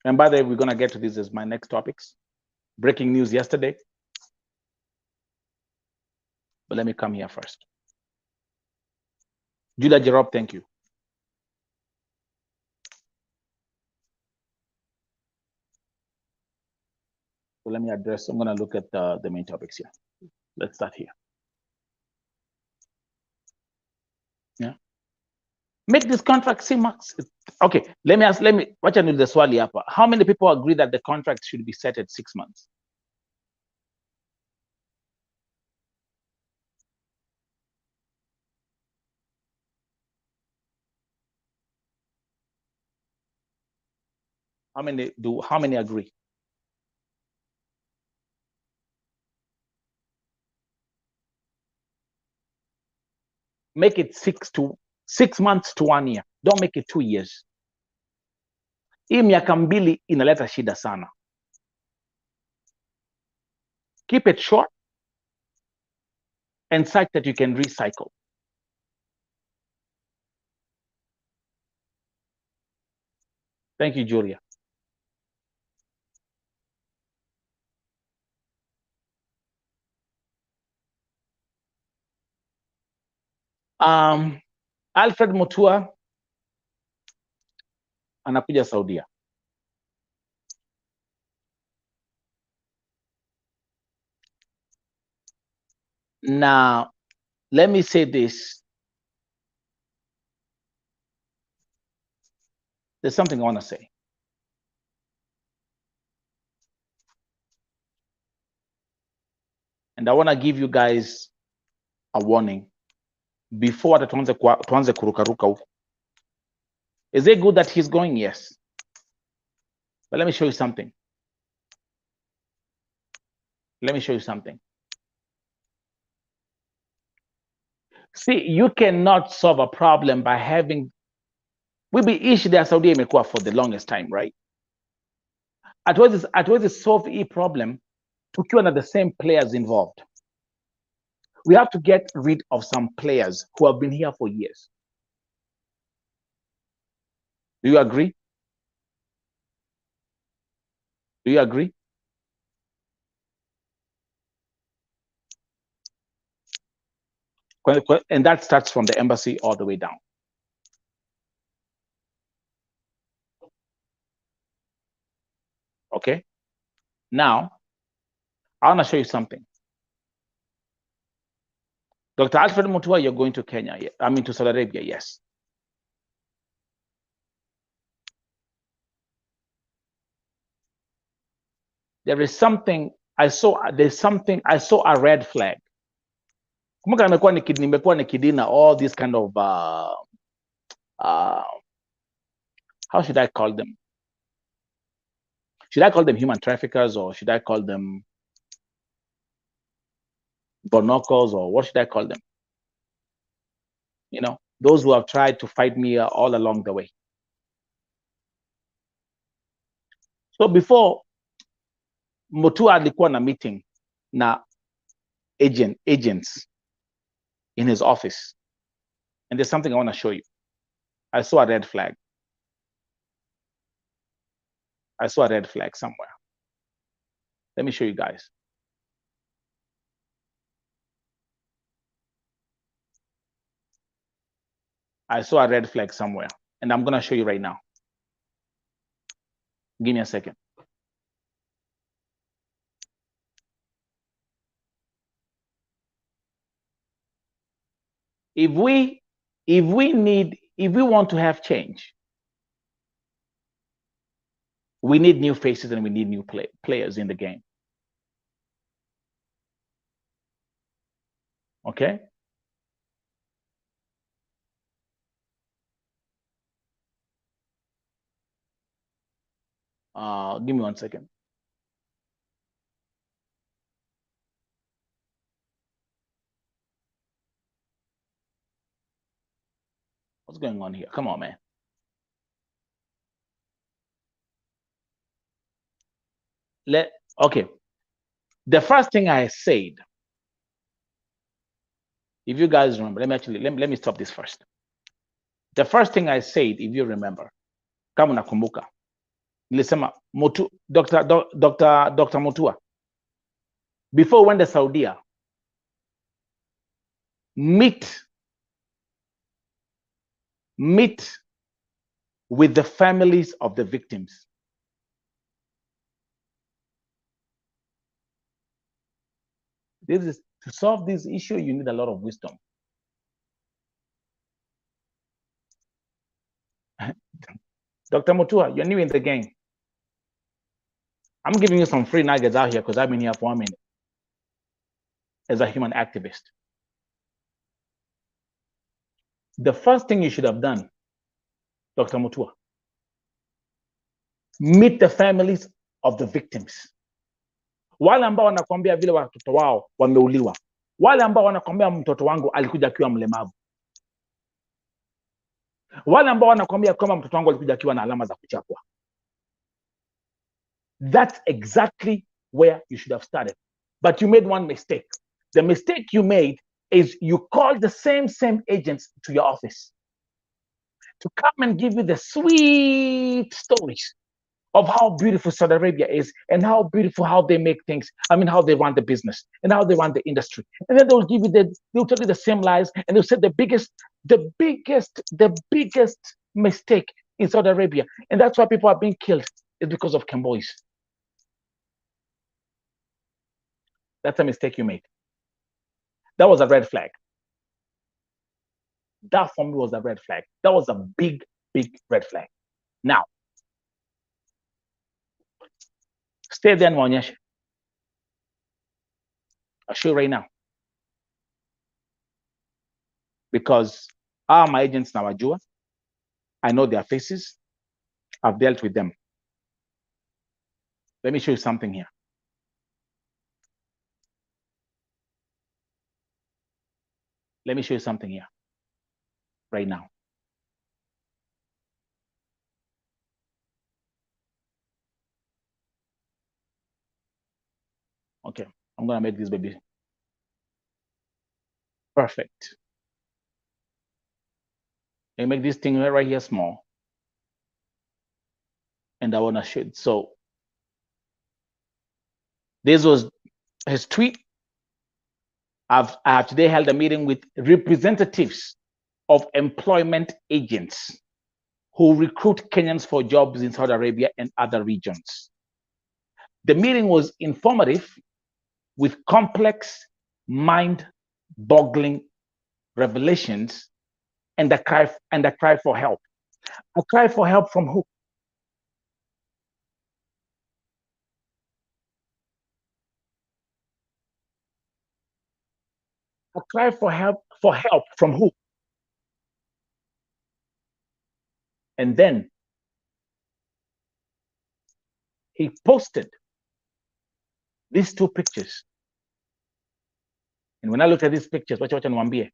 And by the way, we're going to get to this as my next topics. Breaking news yesterday. But let me come here first. Julia Jerob, thank you. So let me address, I'm going to look at the main topics here. Let's start here. Yeah. Make this contract 6 months. Okay, wacha niulize swali hapa. How many people agree that the contract should be set at 6 months? How many agree? Make it 6 months to 1 year. Don't make it 2 years. Hii miaka mbili inaleta shida sana. Keep it short and such that you can recycle. Thank you, Julia. Alfred Mutua anakuja Saudia. Now, let me say this. There's something I want to say. And I want to give you guys a warning before tuanze kurukaruka huko. Is it good that he's going? Yes. But let me show you something. Let me show you something. See, you cannot solve a problem by having, issue there Saudi imekuwa for the longest time, right? Hatuwezi solve hii problem tukiwa na the same players involved. we have to get rid of some players who have been here for years. Do you agree? Do you agree? And that starts from the embassy all the way down. Okay. Now, I want to show you something. Dr. Alfred Mutua, you're going to Kenya. I mean, to Saudi Arabia, yes. There is something I saw. There's something I saw a red flag. Kumbuka nimekuwa nikidina all these kind of how should I call them? Should I call them human traffickers, or should I call them bonocos, or what should I call them? You know, those who have tried to fight me all along the way. So before alikuwa na meeting na agents in his office, and there's something I want to show you. I saw a red flag. I saw a red flag somewhere. Let me show you guys. I saw a red flag somewhere, and I'm going to show you right now. Give me a second. If we want to have change, we need new faces and we need new players in the game. Okay? Give me 1 second. What's going on here? Come on, man. Okay. The first thing I said, if you guys remember, let me stop this first. The first thing I said, if you remember, kama nakumbuka, nilisema Dr. Mutua, before we went to Saudi, meet with the families of the victims. To solve this issue, you need a lot of wisdom. Dr. Mutua, you're new in the game. I'm giving you some free nuggets out here because I've been here for 1 minute as a human activist. The first thing you should have done, Dr. Mutua, meet the families of the victims. Wale ambao wanakuambia vile watoto wao wameuliwa, wale ambao wanakuambia mtoto wangu alikuja akiwa mlemavu, wale ambao wanakuambia kama mtoto wangu alikuja akiwa na alama za kuchapwa. That's exactly where you should have started. But you made one mistake. The mistake you made is you called the same agents to your office to come and give you the sweet stories of how beautiful Saudi Arabia is and how beautiful how they make things. I mean, how they run the business and how they run the industry. And then they'll tell you the same lies, and they'll say the biggest mistake in Saudi Arabia, and that's why people are being killed, is because of Camboys. That's a mistake you made. That was a red flag. That for me was a red flag. That was a big red flag. Now, stay there and waonyeshe. I'll show you right now. Because my agents nawajua. I know their faces. I've dealt with them. Let me show you something here. Let me show you something here. Right now. Okay, I'm gonna make this baby. Perfect. I make this thing right here small. And I want to show it. So this was his tweet. I have today held a meeting with representatives of employment agents who recruit Kenyans for jobs in Saudi Arabia and other regions. The meeting was informative with complex, mind-boggling revelations and a cry for help. A cry for help from who? A cry for help from who? And then he posted these two pictures. And when I look at these pictures, wacha niwaambie,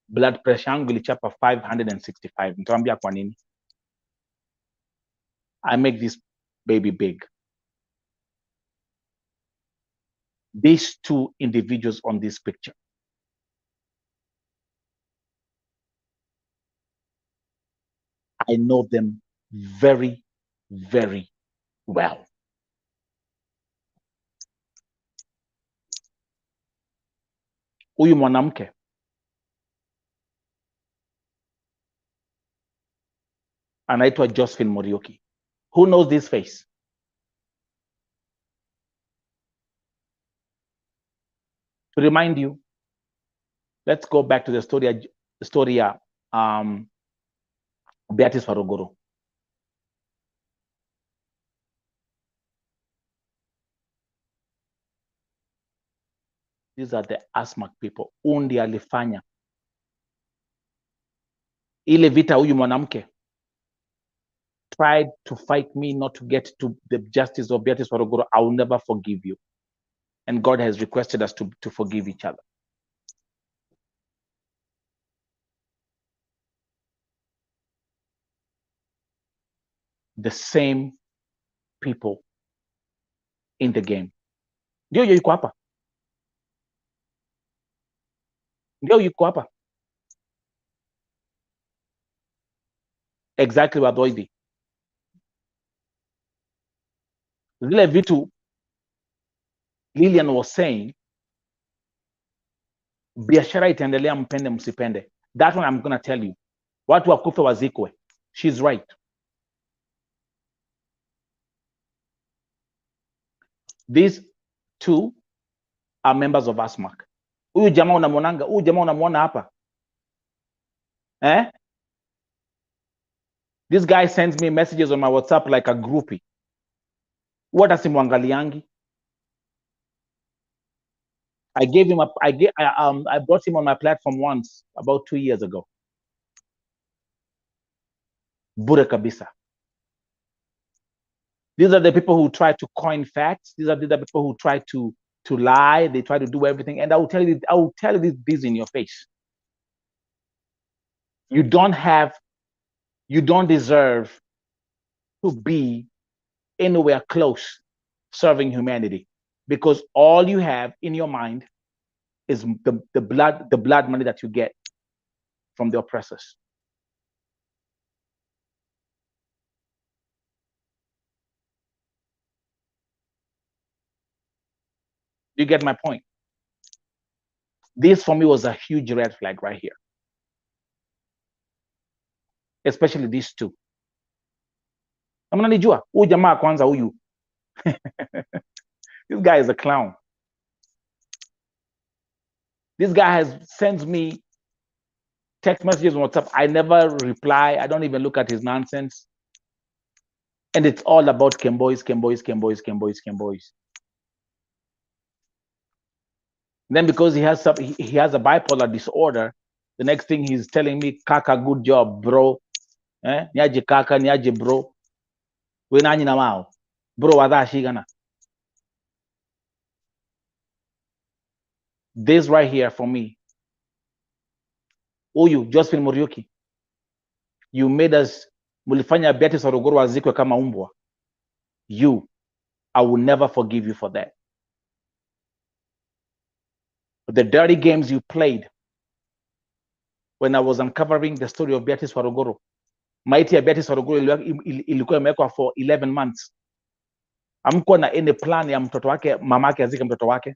blood pressure yangu ilichapa 565. Nitawaambia kwa nini. I make this baby big. These two individuals on this picture. I know them very, very well. Huyu mwanamke anaitwa Josephine Morioki. Who knows this face? To remind you, let's go back to the story Beatrice Farogoro. These are the ASMAC people. Undi alifanya ile vita. Huyu mwanamke tried to fight me not to get to the justice of Beatrice Farogoro. I will never forgive you. And God has requested us to forgive each other. The same people in the game. Ndio yuko hapa. Ndio yuko hapa. Exactly what Doidi. Zile vitu Lillian was saying, biashara itaendelea mpende msipende. That one I'm going to tell you. Watu wakufe wazikwe. She's right. These two are members of ASMAC. Huyu jamaa unamwonanga, huyu jamaa unamwona hapa. This guy sends me messages on my WhatsApp like a groupie. What asimwangaliangi? I brought him on my platform once about 2 years ago. Bure kabisa. These are the people who try to coin facts. These are the people who try to lie. They try to do everything. And I will tell you this in your face. You don't deserve to be anywhere close serving humanity, because all you have in your mind is the blood money that you get from the oppressors. You get my point? This for me was a huge red flag right here. Especially these two. Mnanijua, huyu jamaa kwanza huyu. This guy is a clown. This guy sends me text messages on WhatsApp. I never reply. I don't even look at his nonsense. And it's all about Kemboys. Then because he has a bipolar disorder, the next thing he's telling me, Kaka, good job, bro. Niaje kaka, niaje bro. We nani na mao. Bro, wada shigana. This right here for me. Uyu, Josephine Morioki. You made us, mulifanya Beatrice Farogoro azikwe kama umbwa. I will never forgive you for that. the dirty games you played when I was uncovering the story of Beatrice Waruguru. Maiti ya Beatrice Waruguru ilikuwa imewekwa for 11 months. Hamkuwa na any plan ya mtoto wake, mamake azike mtoto wake.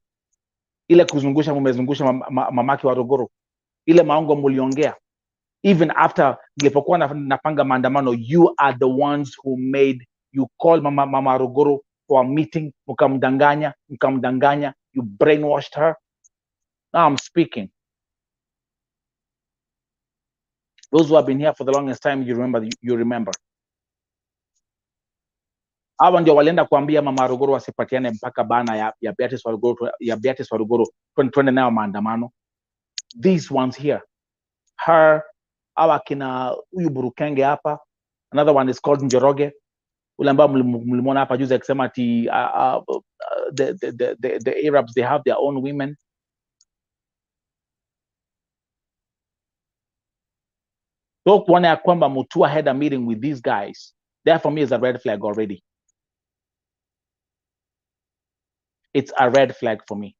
Ile kuzungusha mumezungusha mamake Waruguru. Ile maongo muliongea. Even after nilipokuwa napanga maandamano, you are the ones who made, you call mama Waruguru for a meeting, mkamdanganya, you brainwashed her. Now I'm speaking. Those who have been here for the longest time, you remember. Hawa ndio walienda kuambia mama Waruguru wasipatiane mpaka bana ya Beatrice Waruguru 2020 nayo maandamano. These ones here, her, hawa kina huyu Burukenge hapa, another one is called Njoroge, ule ambao mlimwona hapa juzi akisema ati the Arabs, they have their own women. So kuona ya kwamba Mutua had a meeting with these guys, that for me is a red flag already. It's a red flag for me.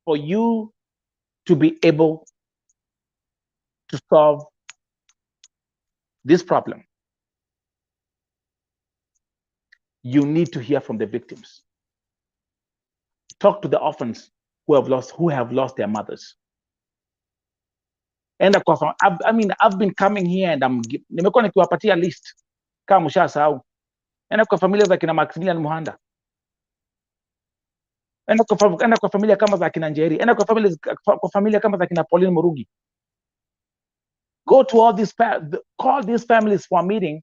For you to be able to solve this problem, you need to hear from the victims. Talk to the orphans who have lost their mothers. And I've been coming here and nimekuwa nikiwapatia list kama mshasahau. Enda kwa familia za kina Maximilian Muhanda. Enda kwa familia kama za kina Njeri. Enda kwa familia kama za kina Pauline Murugi. Go to all these, call these families for a meeting.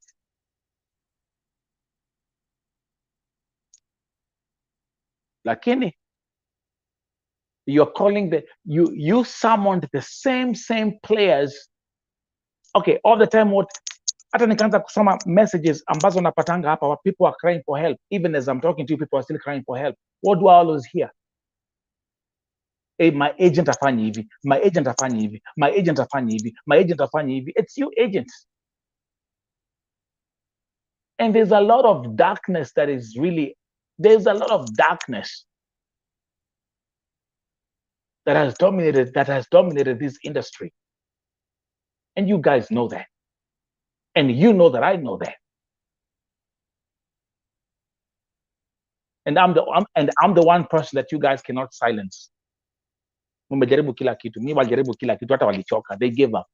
Lakini you're calling you summoned the same players. Okay, all the time hata nikaanza kusoma messages ambazo napatanga hapa, people are crying for help. Even as I'm talking to you, people are still crying for help. What do I always hear? Hey, my agent afanye hivi, my agent afanye hivi, my agent afanye hivi, my agent afanye hivi. It's you agents. And there's a lot of darkness there's a lot of darkness that has dominated this industry. And you guys know that. And you know that I know that. And I'm the one person that you guys cannot silence. Mumejaribu kila kitu. Mimi walijaribu kila kitu, hata walichoka. They gave up.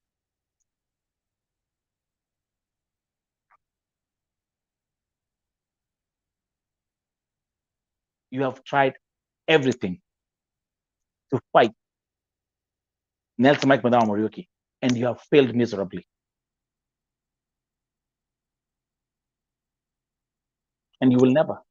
You have tried everything to fight Nelson Mike Madama Muriuki, and you have failed miserably. And you will never.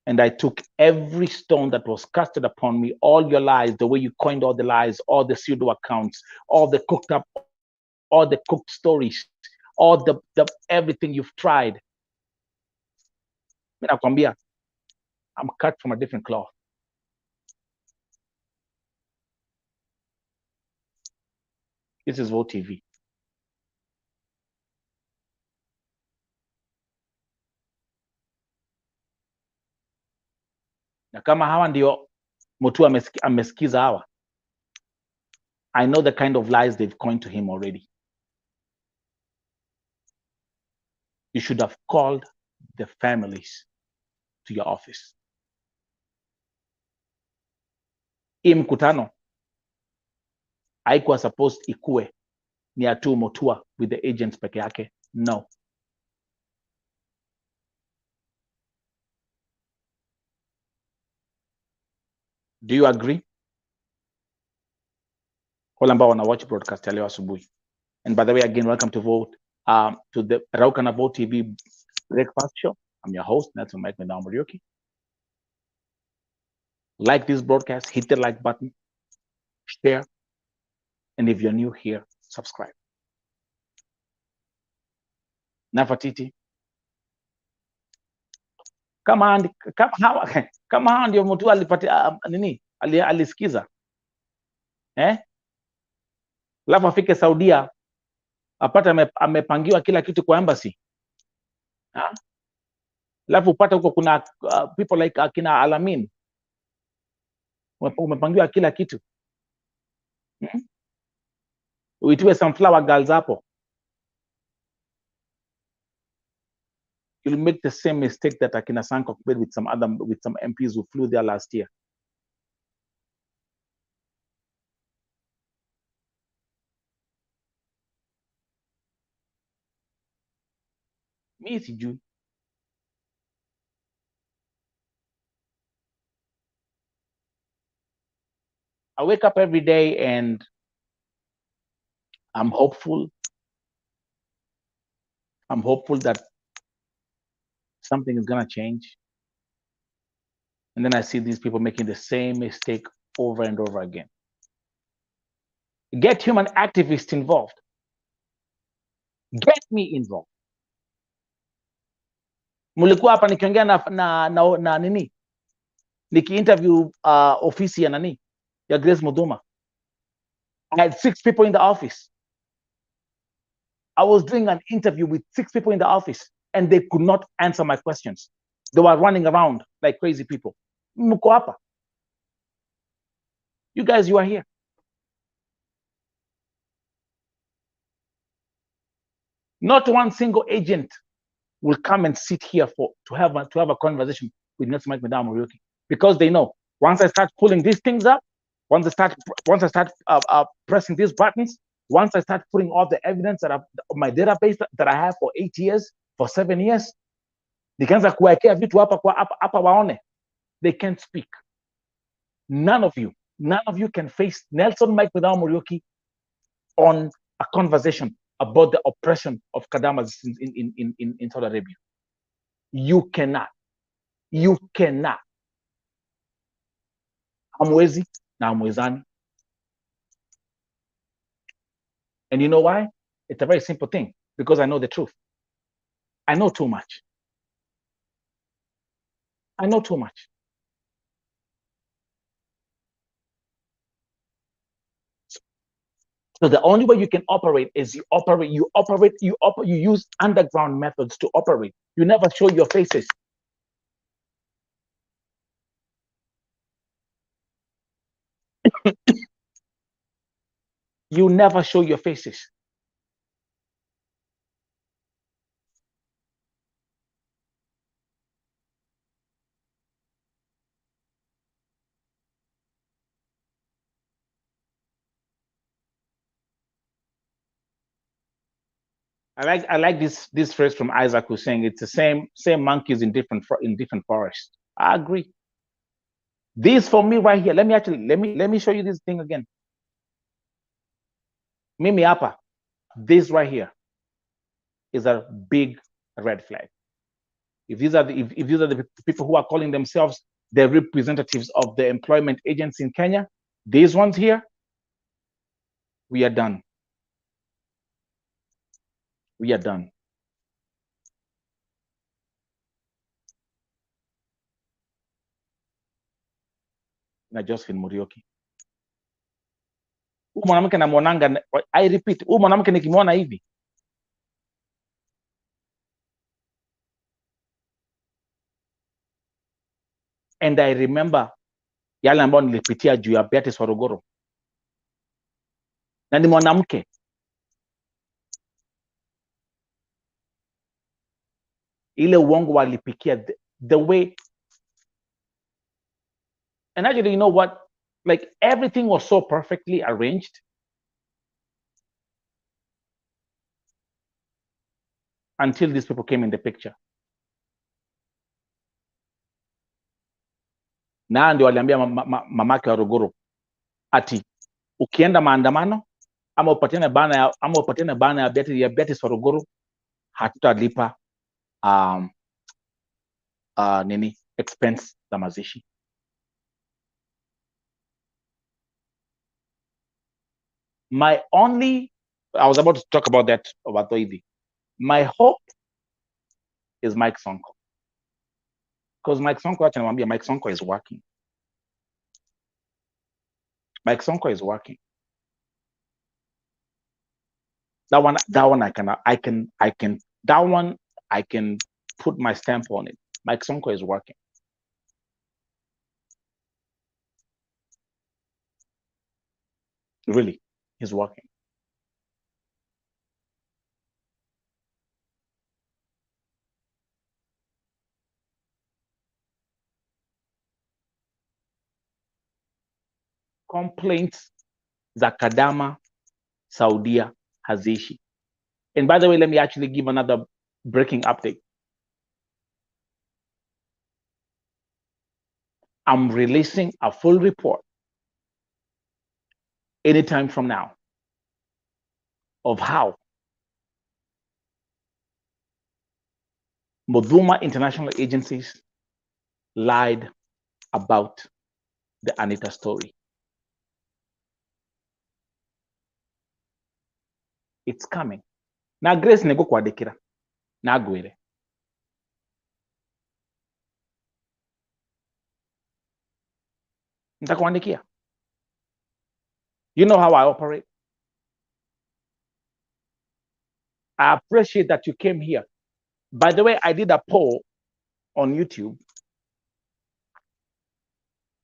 And I took every stone that was casted upon me, all your lies, the way you coined all the lies, all the pseudo accounts, all the cooked stories, all the everything you've tried. I'm cut from a different cloth. This is Vote TV. Na kama hawa ndio Mutua amesikiza hawa, I know the kind of lies they've coined to him already. You should have called the families to your office. Hii mkutano haikuwa supposed ikue ni atu Mutua with the agents peke yake. No. Do you agree? Wale ambao wana watch broadcast ya leo asubuhi. And by the way, again, welcome to the Raukana Vote TV Breakfast Show. I'm your host, Nelson Mike Madama Muriuki. Like this broadcast, hit the like button, share, and if you're new here, subscribe. Nafatiti. Kama ndio Mutua alipatia nini? alisikiza alafu afike Saudia apate amepangiwa kila kitu kwa embassy, alafu upate huko kuna people like akina Alamin umepangiwa kila kitu, uitiwe sunflower girls hapo. You'll make the same mistake that akina Sanko made with some MPs who flew there last year. Mi sijui. I wake up every day and I'm hopeful. I'm hopeful that something is gonna change. And then I see these people making the same mistake over and over again. Get human activists involved. Get me involved. Mulikuwa hapa nikiongea na nini? Niki-interview ofisi ya nani? Ya Grace Muduma. I had 6 people in the office. I was doing an interview with 6 people in the office and they could not answer my questions. They were running around like crazy people. Mko hapa. You guys, you are here. Not one single agent will come and sit here to have a conversation with Nelson Mike Madam Muriuki, because they know once I start pulling these things up, once I start pressing these buttons, once I start putting all the evidence that my database that I have for 8 years, for 7 years, nikianza kuwekea vitu hapa waone, they can't speak. None of you can face Nelson Mike Madam Muriuki on a conversation about the oppression of Kadamas in Saudi Arabia. You cannot. Hamwezi na hamwezani. And you know why? It's a very simple thing. Because I know the truth. I know too much. I know too much. So the only way you can operate is you use underground methods to operate. You never show your faces. You never show your faces. I like this phrase from Isaac, who's saying it's the same monkeys in different forests. I agree. This for me right here. Let me show you this thing again. Mimi hapa, this right here is a big red flag. If these are the people who are calling themselves the representatives of the employment agency in Kenya, these ones here, we are done. We are done. Na Josephine Muriuki. Huyu mwanamke namwonanga, I repeat, huyu mwanamke nikimwona hivi, and I remember yale ambayo nilipitia juu ya Beatrice Waruguru, na ni mwanamke. Ile uongo walipikia, the way, and actually, you know what, like everything was so perfectly arranged until these people came in the picture. Na ndio waliambia mamake Waruguru ati ukienda maandamano ama upatiane bana ya Beatrice Waruguru, hatutalipa nini expense za mazishi. I was about to talk about that about Oivi. My hope is Mike Sonko, because Mike Sonko, acha niwaambia, Mike Sonko is working. Mike Sonko is working. That one I can put my stamp on it. Mike Sonko is working. Really, he's working. Complaints za Kadama Saudia hazishi. And by the way, let me actually give another breaking update. I'm releasing a full report anytime from now of how Moduma international agencies lied about the Anita story. It's coming. Na Grace nego kwadekira. Na gwere. Nitakuandikia. You know how I operate. I appreciate that you came here. By the way, I did a poll on YouTube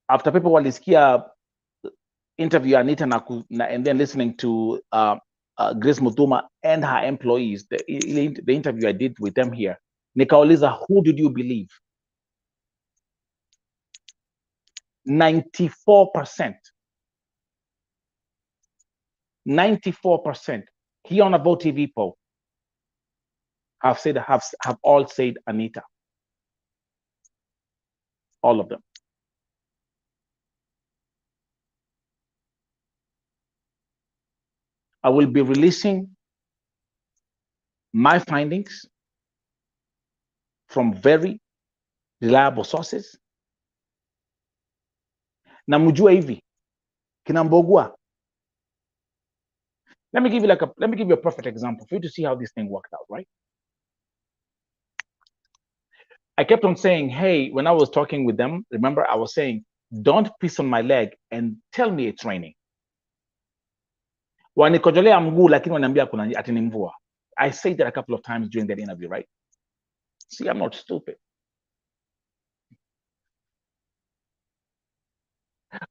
after people walisikia interview Anita and then listening to Grace Mutuma and her employees, the interview I did with them here. Nikauliza, who did you believe? 94%. 94% here on a Vote TV poll have all said Anita. All of them. I will be releasing my findings from very reliable sources. Na mjue hivi kina Mbogua. Let me give you a perfect example for you to see how this thing worked out, right? I kept on saying, hey, when I was talking with them, remember I was saying, don't piss on my leg and tell me it's raining. Wanikojolea mguu lakini wananiambia kuna ati ni mvua. I said that a couple of times during that interview, right? See, I'm not stupid.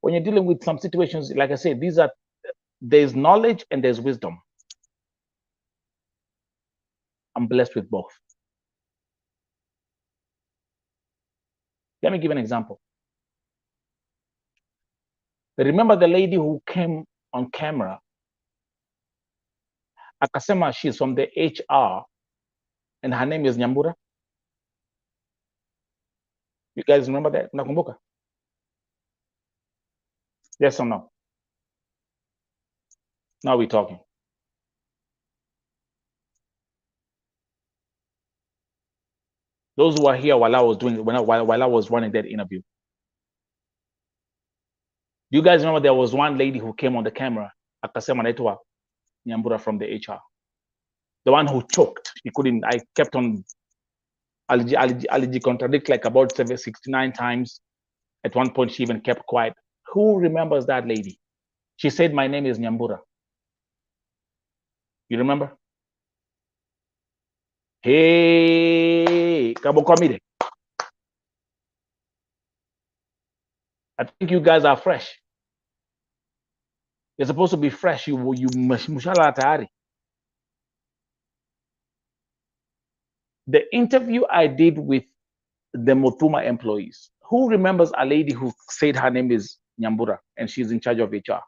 When you're dealing with some situations, like I said, there's knowledge and there's wisdom. I'm blessed with both. Let me give an example. Remember the lady who came on camera? Akasema she's from the HR and her name is Nyambura. You guys remember that? Nakumbuka? Yes or no? Now we're talking. Those who were here while I was running that interview. Do you guys remember there was one lady who came on the camera, akasema anaitwa Nyambura from the HR. The one who choked. He couldn't, I kept on aliji contradict like about 69 times. At one point, she even kept quiet. Who remembers that lady? She said, my name is Nyambura. You remember? Hey, Kabokomide. I think you guys are fresh. You're supposed to be fresh. You mushala tayari. The interview I did with the Motuma employees. Who remembers a lady who said her name is Nyambura and she's in charge of HR?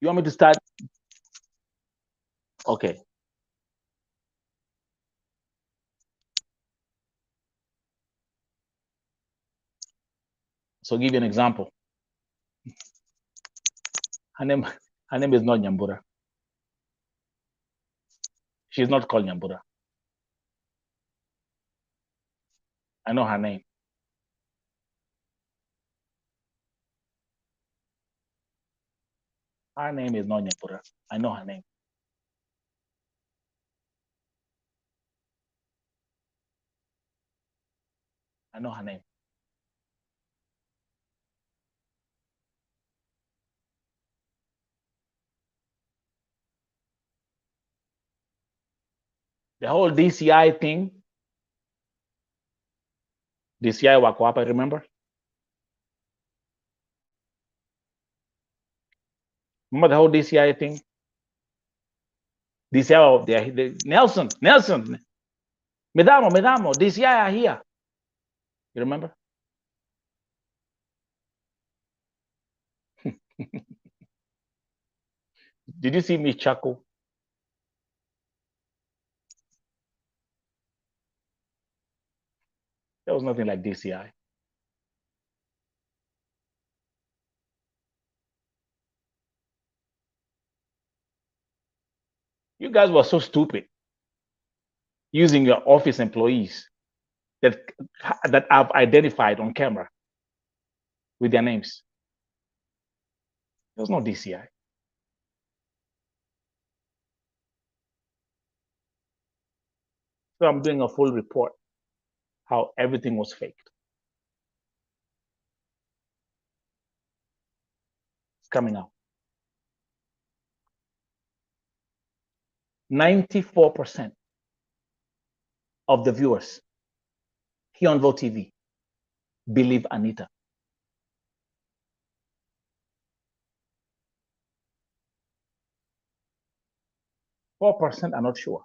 You want me to start? Okay. So I'll give you an example. Her name is not Nyambura. She's not called Nyambura. I know her name. Her name is not Nyambura. I know her name. I know her name. The whole DCI thing. DCI wako hapa, remember? Remember the whole DCI thing? DCI, Nelson, Medamo, DCI are here. You remember? Did you see me chuckle? There was nothing like DCI. You guys were so stupid using your office employees that I've identified on camera with their names. There was no DCI. So I'm doing a full report how everything was faked. It's coming out. 94% of the viewers here on Vote TV believe Anita. 4% are not sure.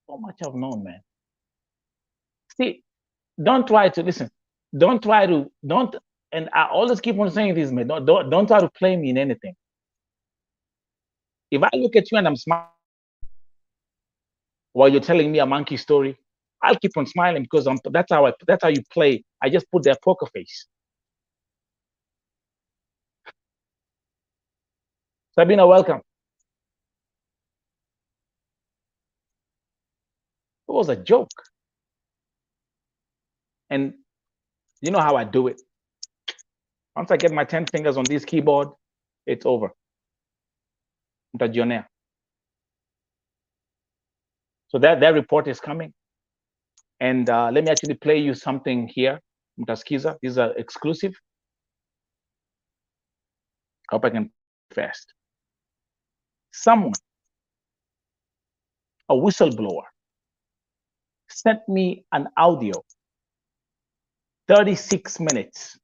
So much I've known, man. See, don't try to listen. Don't, and I always keep on saying this, man. Don't try to play me in anything. If I look at you and I'm smiling while you're telling me a monkey story, I'll keep on smiling because that's how you play. I just put their poker face. Sabina, welcome. It was a joke. And you know how I do it. Once I get my 10 fingers on this keyboard, it's over. So that report is coming. And let me actually play you something here. Mtaskiza, these are exclusive. Hope I can fast. Someone, a whistleblower, sent me an audio, 36 minutes.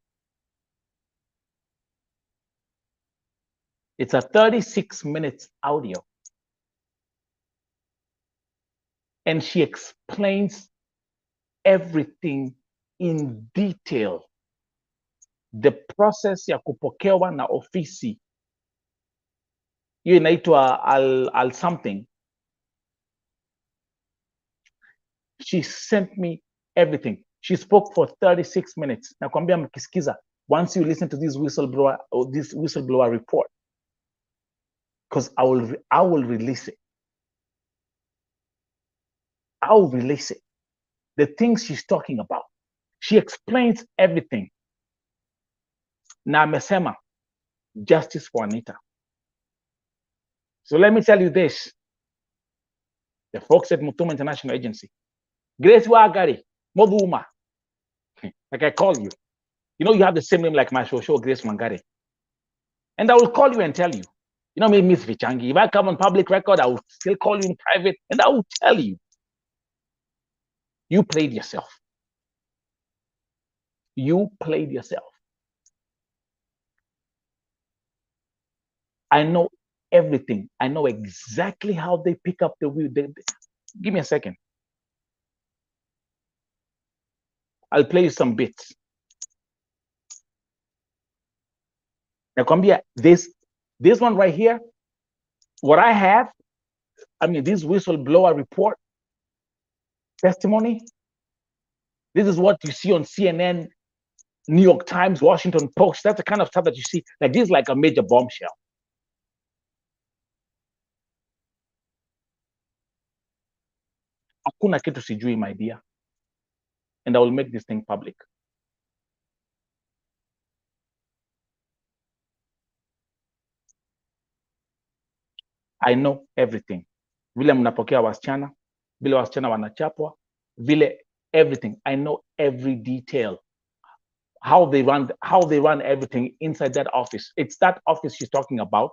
It's a 36 minutes audio. And she explains everything in detail. The process ya kupokewa na ofisi. Hiyo inaitwa al something. She sent me everything. She spoke for 36 minutes. Nakwambia mkisikiza, once you listen to this whistleblower report, because I will release it. I will release it. The things she's talking about. She explains everything. Na amesema, justice for Anita. So let me tell you this. The folks at Mutuma International Agency. Grace Wagari, Moduma. Like I call you. You know, you have the same name like my show, Grace Mangari. And I will call you and tell you. You know me, Miss Vichangi. If I come on public record, I will still call you in private and I will tell you. You played yourself. You played yourself. I know everything. I know exactly how they pick up the wheel. Give me a second. I'll play you some bits. Nakwambia, this one right here, what I have, I mean, this whistleblower report testimony, this is what you see on CNN, New York Times, Washington Post. That's the kind of stuff that you see. Like this is like a major bombshell. Hakuna kitu sijui, my dear. And I will make this thing public. I know everything. Vile mnapokea wasichana, vile wasichana wanachapwa, vile everything. I know every detail. How they run everything inside that office. It's that office she's talking about.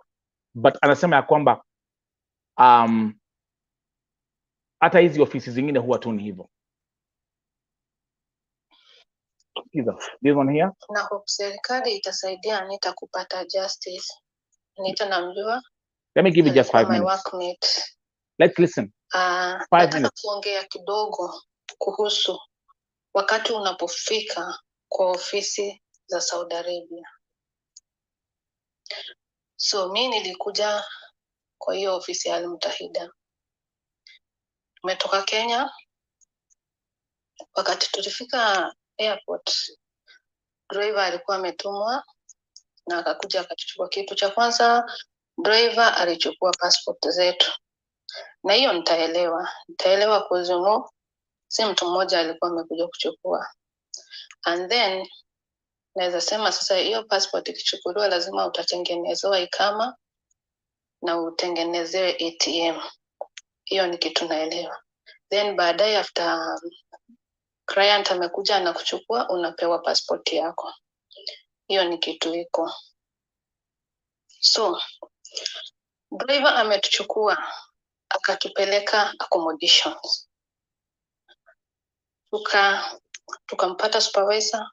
But anasema ya kwamba hata hizi ofisi zingine huwa tu ni hivyo. This one here. Na hope serikali itasaidia Anita kupata justice. Anita namjua. Let me give you just 5 minutes. Workmate. Let's listen. 5 minutes. Kuongea kidogo kuhusu wakati unapofika kwa ofisi za Saudi Arabia. So mimi nilikuja kwa hiyo ofisi ya Al-Mutahida. Tumetoka Kenya. Wakati tulifika airport, driver alikuwa ametumwa na akakuja akachukua kitu cha kwanza. Driver alichukua passport zetu. Na hiyo nitaelewa kuzuno, si mtu mmoja alikuwa amekuja kuchukua. And then naweza sema sasa hiyo passport ikichukuliwa lazima utatengenezewa ikama na utengenezewe ATM. Hiyo ni kitu naelewa. Then baadaye after client amekuja na kuchukua, unapewa passport yako. Hiyo ni kitu iko. So driver ametuchukua akatupeleka accommodations. Tukampata supervisor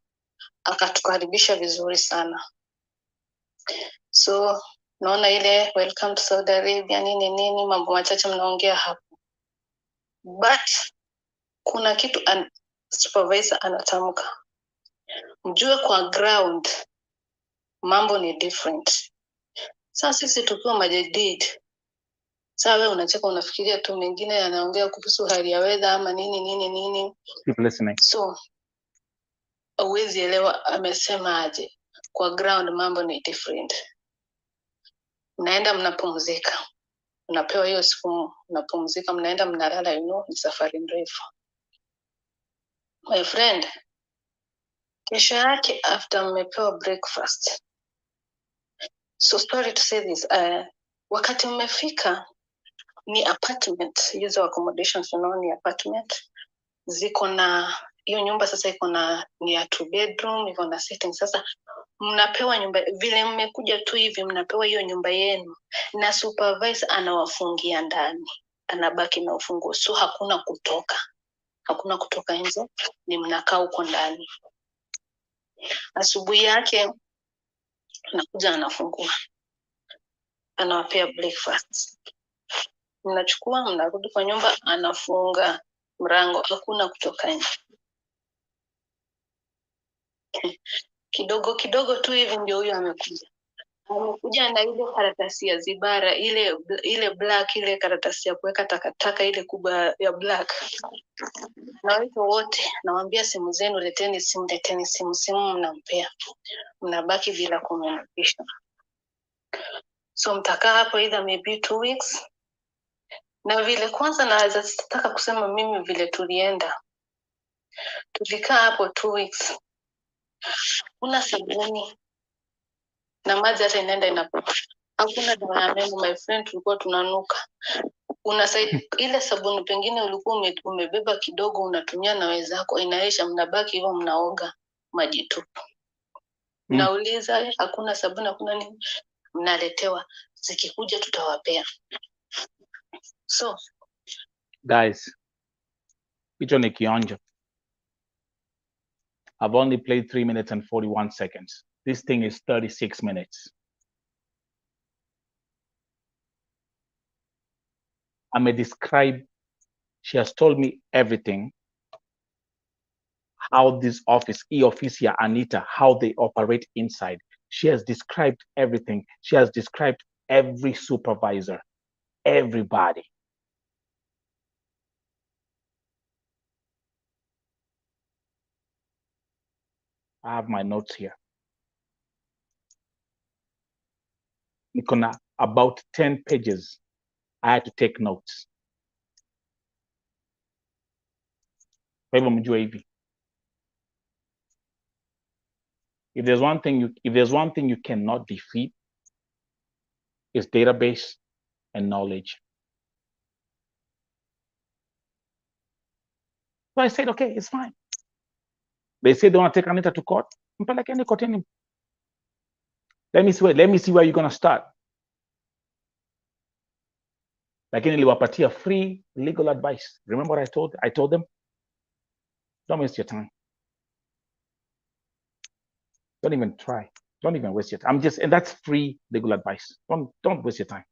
akatukaribisha vizuri sana. So naona ile welcome to Saudi Arabia nini mambo machache mnaongea hapo. But kuna kitu supervisor anatamka. Mjue kwa ground mambo ni different. Sasa sisi tukiwa majadid. Sasa wewe unacheka unafikiria tu mengine anaongea kuhusu hali ya weather ama nini. Keep listening. So uwezi elewa amesema aje. Kwa ground mambo ni different. Mnaenda mnapumzika. Mnapewa hiyo siku mnapumzika, mnaenda mnalala, ni safari ndefu. My friend, kesho yake after mmepewa breakfast. So sorry to say this, wakati mmefika ni apartment, hizo accommodations ni apartment. Ziko na hiyo nyumba sasa iko na ni 2 bedroom, iko na sitting. Sasa mnapewa nyumba vile mmekuja tu hivi, mnapewa hiyo nyumba yenu na supervisor anawafungia ndani, anabaki na ufunguo. So hakuna kutoka nje, ni mnakaa huko ndani. Asubuhi yake anakuja anafungua, anawapea breakfast. Mnachukua mnarudi kwa nyumba, anafunga mlango, hakuna kutoka nje. Kidogo tu hivi ndio huyo amekuja. Amekuja na ile karatasi ya zibara, ile black, ile karatasi ya kuweka takataka ile kubwa ya black. Na wito wote nawaambia simu zenu, leteni simu mnampea. Mnabaki bila communication. So mtakaa hapo either maybe 2 weeks. Na vile kwanza naweza sitaka kusema mimi vile tulienda. Tulikaa hapo 2 weeks. Kuna sabuni na maji hata inaenda inapotea. Hakuna dawa ya meno, my friend, tulikuwa tunanuka. Ile sabuni pengine ulikuwa umebeba kidogo unatumia na wenzako, inaisha, mnabaki hivyo mnaoga maji tu. Nauliza hakuna sabuni, hakuna nini, mnaletewa, zikikuja tutawapea. So guys, hicho ni kionjo. I've only played 3 minutes and 41 seconds. This thing is 36 minutes. She has told me everything. How this office, officia Anita, how they operate inside. She has described everything. She has described every supervisor, everybody. I have my notes here. Nikona about 10 pages. I had to take notes. Kwa hivyo mjue hivi. If there's one thing you cannot defeat, is database and knowledge. So I said, okay, it's fine. They said they want to take Anita to court. Mpelekeni kotini. Let me see where you're gonna start. Lakini niliwapatia free legal advice. Remember what I told them? Don't waste your time. Don't even try. Don't even waste your time. And that's free legal advice. Don't waste your time.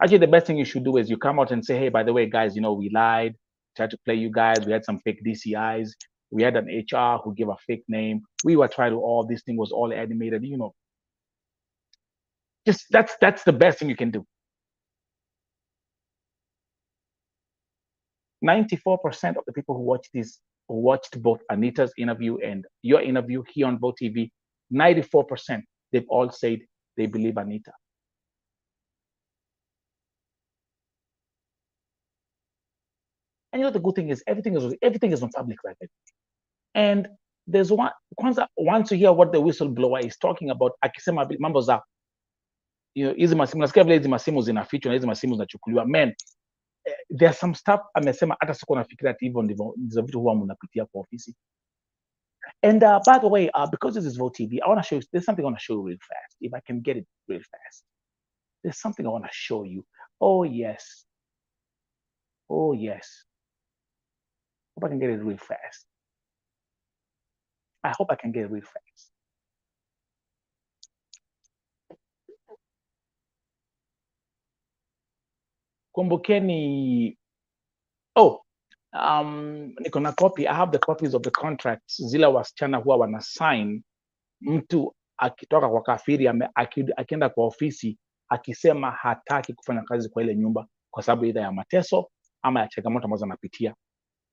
Actually, the best thing you should do is you come out and say, hey, by the way, guys, we lied, tried to play you guys. We had some fake DCIs. We had an HR who gave a fake name. We were trying to, all this thing was all animated, Just that's the best thing you can do. 94% of the people who watched both Anita's interview and your interview here on Vote TV, 94%, they've all said they believe Anita. And the good thing is everything is on public record. And there's once you hear what the whistleblower is talking about, akisema mambo za hizi masimu, nasikia vile hizi masimu zinafichwa na hizi masimu zinachukuliwa. Man, there's some stuff amesema hata siko nafikiria ati hivyo ndivyo vitu huwa mnapitia kwa ofisi. And by the way, because this is Vote TV, I want to show you, there's something I want to show you real fast. If I can get it real fast. There's something I want to show you. Oh, yes. Oh, yes. Hope I can get it real fast. I hope I can get it real fast. Kumbukeni. Oh, niko na copy. I have the copies of the contracts. Zile wasichana huwa wana sign mtu akitoka kwa kafiri akienda kwa ofisi akisema hataki kufanya kazi kwa ile nyumba kwa sababu either ya mateso ama ya changamoto ambazo anapitia.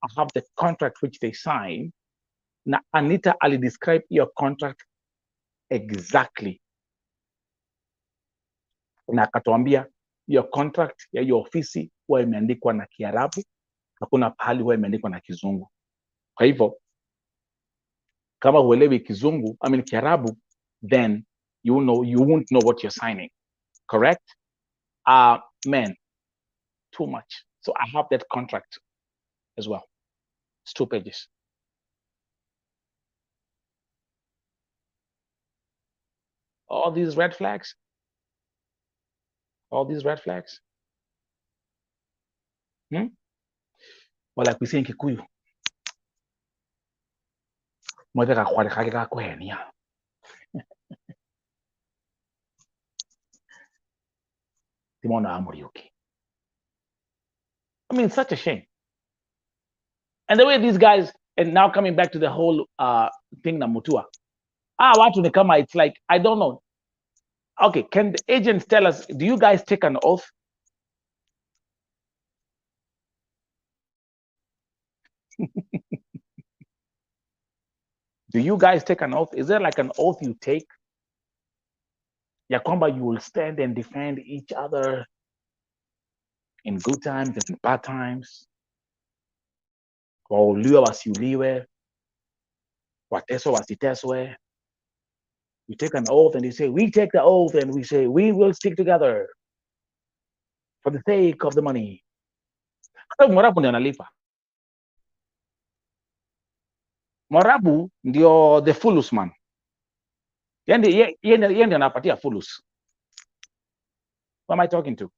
I have the contract which they sign. Na Anita alidescribe your contract exactly. Na akatuambia your contract ya your ofisi huwa imeandikwa na Kiarabu, hakuna pahali huwa imeandikwa na Kizungu. Kwa hivyo kama huelewi Kizungu, Kiarabu, then you won't know what you're signing. Correct? Man, too much. So I have that contract as well. It's 2 pages. All these red flags. All these red flags. Well, like we say in Kikuyu, it's such a shame. And the way these guys, and now coming back to the whole thing na Mutua. Watu ni kama, it's like, I don't know. Okay, can the agents tell us, do you guys take an oath? Do you guys take an oath? Is there like an oath you take? Ya kwamba you will stand and defend each other in good times and in bad times. Wauliwe wasiuliwe. Wateswe wasiteswe. You take an oath and you say, we take the oath and we say, we will stick together for the sake of the money. Mwarabu ndio analipa. Mwarabu ndio the fulus man. Yeye ndio anapatia fulus. Who am I talking to?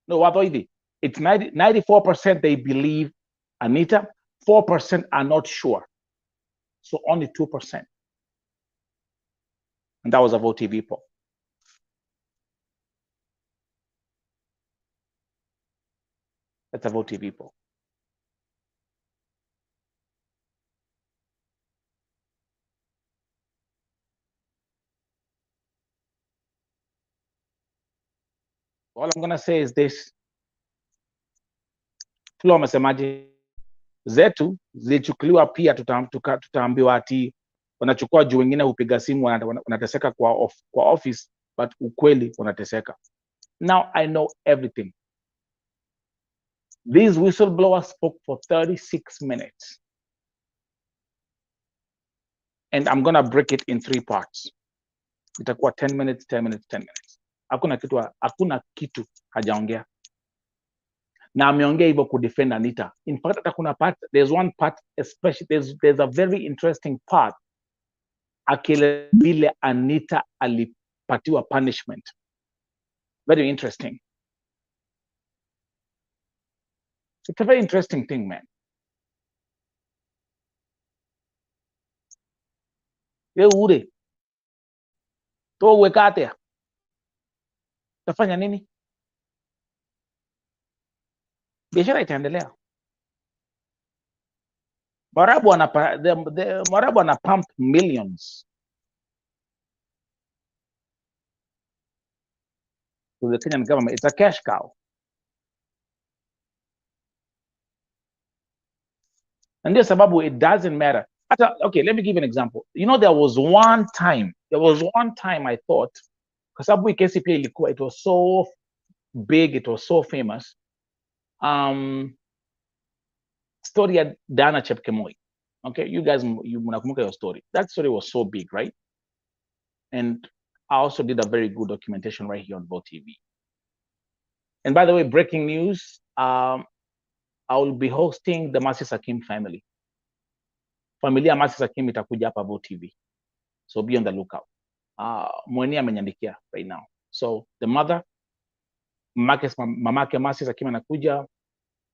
No, Wadoidi. It's 94% they believe Anita, 4% are not sure. So only 2%. And that was a Vote TV poll. That's a Vote TV poll. All I'm going to say is this. Flo amesemaje, zetu zilichukuliwa pia, tutaambiwa ati wanachukua juu wengine hupiga simu wanateseka kwa office, but ukweli wanateseka. Now I know everything. These whistleblowers spoke for 36 minutes. and I'm gonna break it in 3 parts. Itakuwa 10 minutes, 10 minutes, 10 minutes. Hakuna kitu hajaongea. Na ameongea hivyo kudefend Anita. In fact, hata kuna part, there's one part especially, there's a very interesting part akile vile Anita alipatiwa punishment. Very interesting. It's a very interesting thing, man. Ye ure. To wekate. Tafanya nini? Biashara itaendelea. Mwarabu ana pump millions to the Kenyan government. It's a cash cow. And ndio sababu it doesn't matter. Okay, let me give you an example. You know, there was one time I thought, kwa sababu hii kesi pia ilikuwa, it was so big, it was so famous. Story ya Dana Chepkemoi. Okay, you guys, mnakumbuka your story. That story was so big, right? And I also did a very good documentation right here on Bo TV. And by the way, breaking news, I will be hosting the Masi SAKIM family. Familia Masi SAKIM itakuja hapa Bo TV. So be on the lookout. Mweni amenyandikia right now. So the mother, mamake Masi SAKIM anakuja,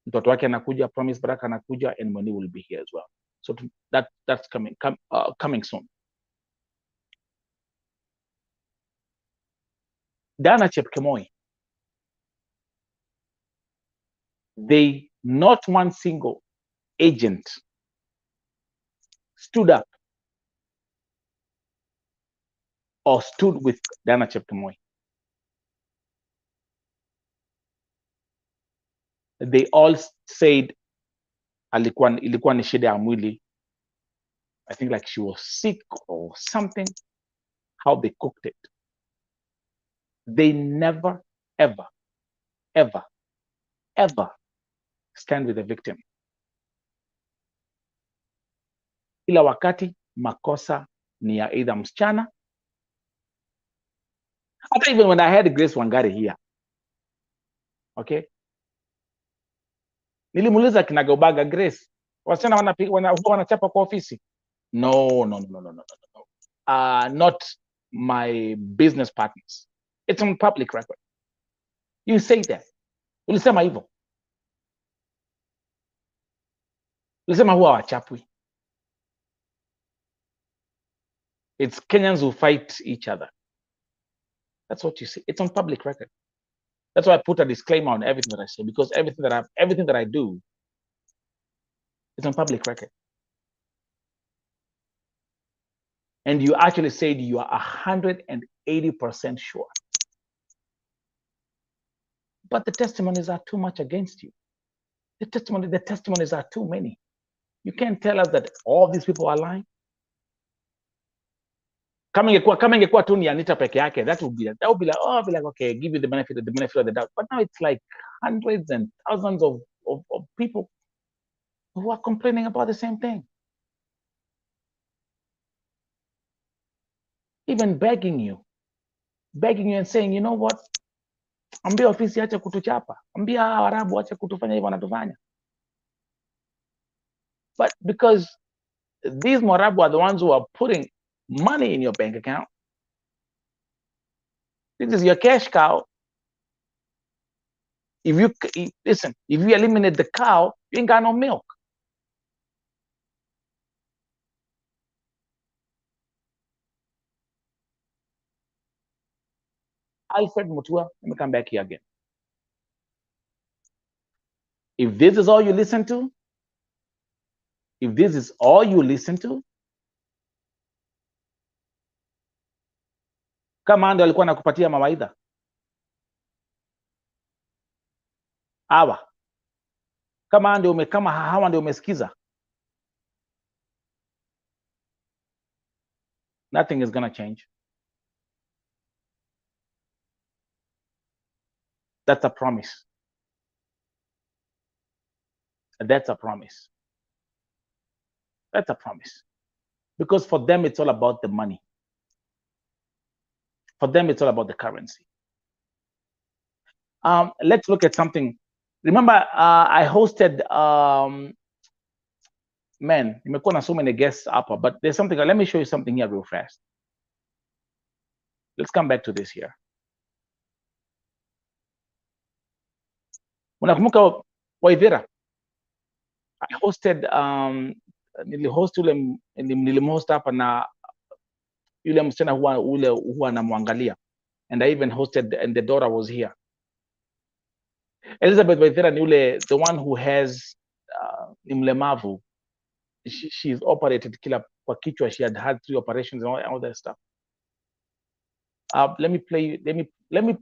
mtoto wake anakuja, Promise Baraka anakuja, and Mweni will be here as well. So that's coming soon. Dana Chepkemoi, not one single agent stood up or stood with Dana Chepkemoi. They all said ilikuwa ni shida ya mwili. I think like she was sick or something, how they cooked it. They never, ever, ever, ever stand with the victim. Ila wakati makosa ni ya either msichana. Even when I had Grace Wangari here, okay, nilimuuliza kinagaubaga, Grace, wasichana wanachapa kwa ofisi? No. Not my business partners. It's on public record. You say that. Ulisema hivyo. Ulisema huwa wachapwi. It's Kenyans who fight each other. That's what you say. It's on public record. That's why I put a disclaimer on everything that I say, because everything that I do, it's on public record. And you actually said you are 180% sure. But the testimonies are too much against you. The testimonies are too many. You can't tell us that all these people are lying. Kama ingekuwa tu ni Anita peke yake, that would be like, okay, give you the benefit of the doubt. But now it's like hundreds and thousands of people who are complaining about the same thing. Even begging you and saying, you know what? Ambia ofisi acha kutuchapa. Ambia Arabu acha kutufanya hivyo wanatufanya. But because these Morabu are the ones who are putting money in your bank account. This is your cash cow. If you eliminate the cow, you ain't got no milk. Alfred Mutua, let me come back here again. If this is all you listen to, kama ndio alikuwa anakupatia mawaidha kama hawa ndio umesikiza, nothing is gonna change. That's a promise. That's a promise. because for them, it's all about the money. For them, it's all about the currency. Let's look at something. Remember, I hosted, man, nimekuwa na so many guests hapa, but there's something, let me show you something here real fast. Let's come back to this here. Unakumbuka Waithira? I hosted, nilimhost hapa na yule msichana huwa anamwangalia, and I even hosted, and the daughter was here. Elizabeth Waithira ni yule, the one who has ni mlemavu. She's operated kila kwa kichwa. She had 3 operations and all that stuff. Let me play. Let me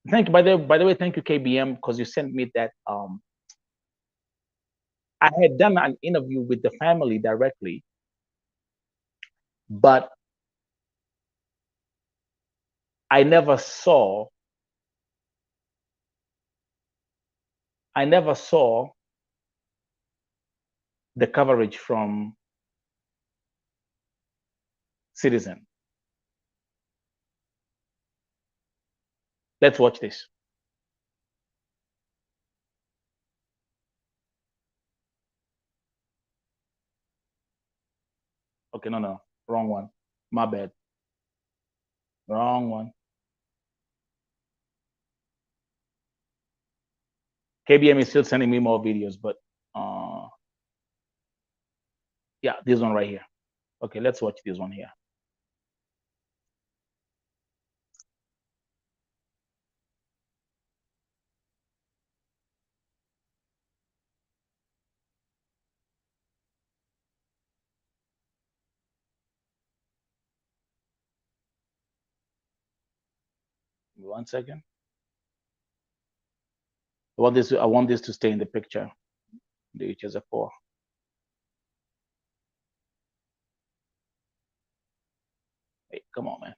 thank you. By the way, thank you KBM, because you sent me that. I had done an interview with the family directly, but I never saw the coverage from Citizen. Let's watch this. Okay, no, wrong one. My bad. Wrong one. KBM is still sending me more videos, but yeah, this one right here. Okay, let's watch this one here. One second. I want this to stay in the picture. The HSF4. Hey, come on, man.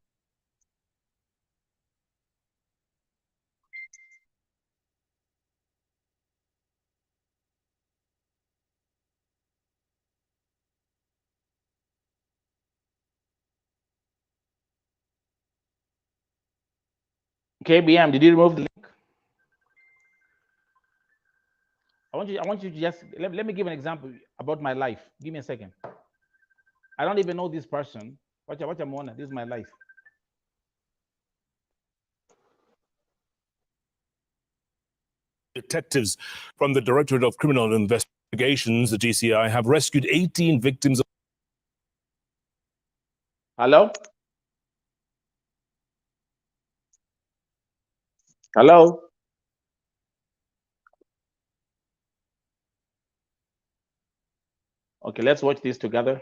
KBM, did you remove the link? I want you to just let me give an example about my life. Give me a second. I don't even know this person. Watch Mona. This is my life. Detectives from the Directorate of Criminal Investigations, the DCI, have rescued 18 victims of... Hello? Hello? Okay, let's watch this together.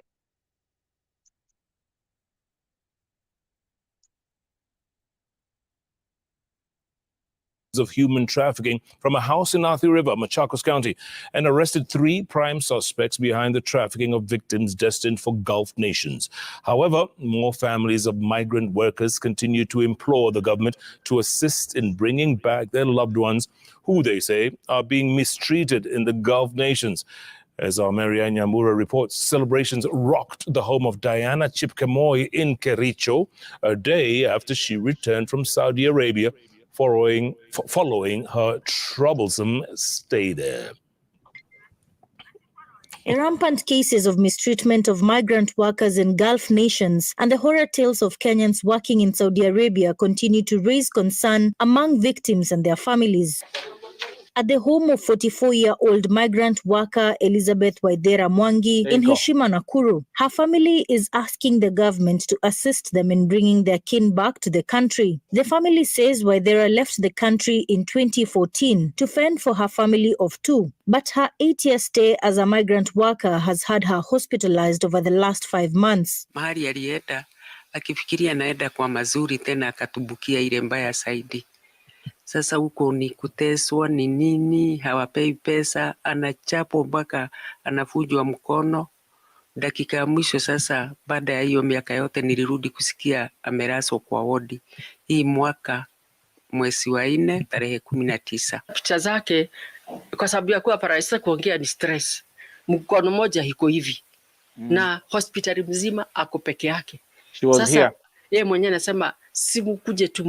of human trafficking from a house in Athi River, Machakos County, and arrested 3 prime suspects behind the trafficking of victims destined for Gulf nations. However, more families of migrant workers continue to implore the government to assist in bringing back their loved ones, who they say are being mistreated in the Gulf nations. As our Aliyemuua reports, celebrations rocked the home of Diana Chipkemoi in Kericho a day after she returned from Saudi Arabia following her troublesome stay there. Rampant cases of mistreatment of migrant workers in Gulf nations and the horror tales of Kenyans working in Saudi Arabia continue to raise concern among victims and their families. At the home of 44-year-old migrant worker Elizabeth Waithira Mwangi in Heshima, Nakuru, her family is asking the government to assist them in bringing their kin back to the country. The family says Waithira left the country in 2014 to fend for her family of 2, but her 8-year stay as a migrant worker has had her hospitalized over the last 5 months. Mahali alienda akifikiria naenda kwa mazuri, tena akatumbukia ile mbaya zaidi. Sasa huko ni kuteswa, ni nini, hawapei pesa, anachapo mpaka anavunjwa mkono. Dakika ya mwisho sasa, baada ya hiyo miaka yote, nilirudi kusikia amelazwa kwa wodi. Hii mwaka mwezi wa 4 tarehe 19. Picha zake kwa sababu ya kuwa paralyzed, kuongea ni stress. Mkono mmoja iko hivi. na hospitali mzima ako peke yake. She was Sasa here. yeye mwenyewe anasema si mkuje tu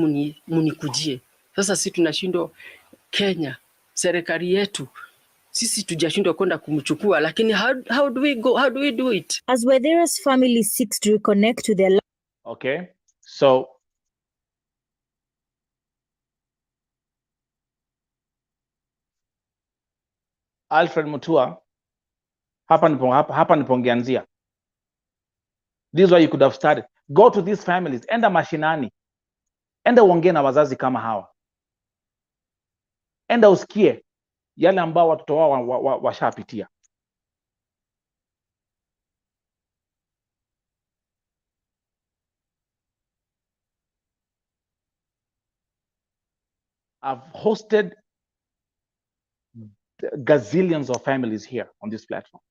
munikujie. Sasa si tunashindwa Kenya, serikali yetu sisi tujashindwa kwenda kumchukua, lakini how do we go? How do we do it? As Waithera's family seeks to reconnect with their Okay, so Alfred Mutua, hapa nipo ngeanzia. This is why you could have started. Go to these families, enda mashinani, enda uongee na wazazi kama hawa, enda usikie yale ambao watoto wao washapitia. I've hosted gazillions of families here on this platform.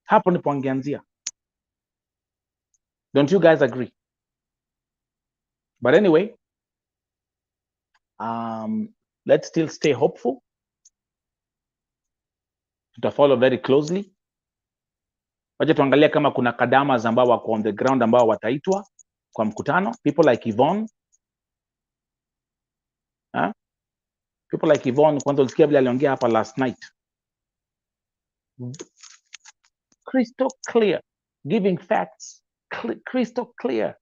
Hapo nipo ngeanzia. Don't you guys agree? But anyway, let's still stay hopeful. Tutafollow very closely. Wacha tuangalia kama kuna kadamas ambao wako on the ground ambao wataitwa kwa mkutano. People like Yvonne. People like Yvonne, kwanza ulisikia vile aliongea hapa last night. Crystal clear, giving facts, crystal clear.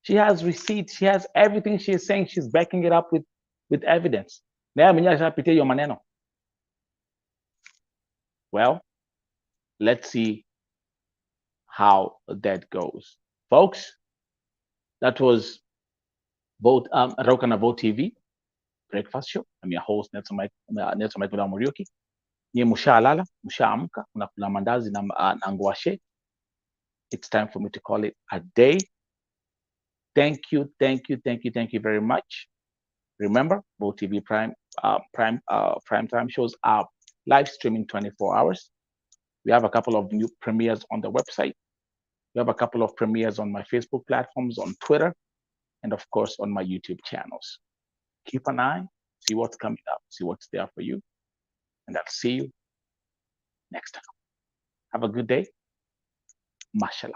She has receipts, she has everything she is saying, she's backing it up with evidence. Na mwenyewe ashapitia hiyo maneno. Well, let's see how that goes. Folks, that was Rauka na Vote TV breakfast show. I'm your host, Nelson Mike Muriuki. Nye mushalala, mushaamka, unakula mandazi na ngwashe. It's time for me to call it a day. Thank you very much. Remember, Vote TV prime time shows are live streaming 24 hours. We have a couple of new premieres on the website. We have a couple of premieres on my Facebook platforms, on Twitter, and of course on my YouTube channels. Keep an eye, see what's coming up, see what's there for you, and I'll see you next time. Have a good day. Mashallah.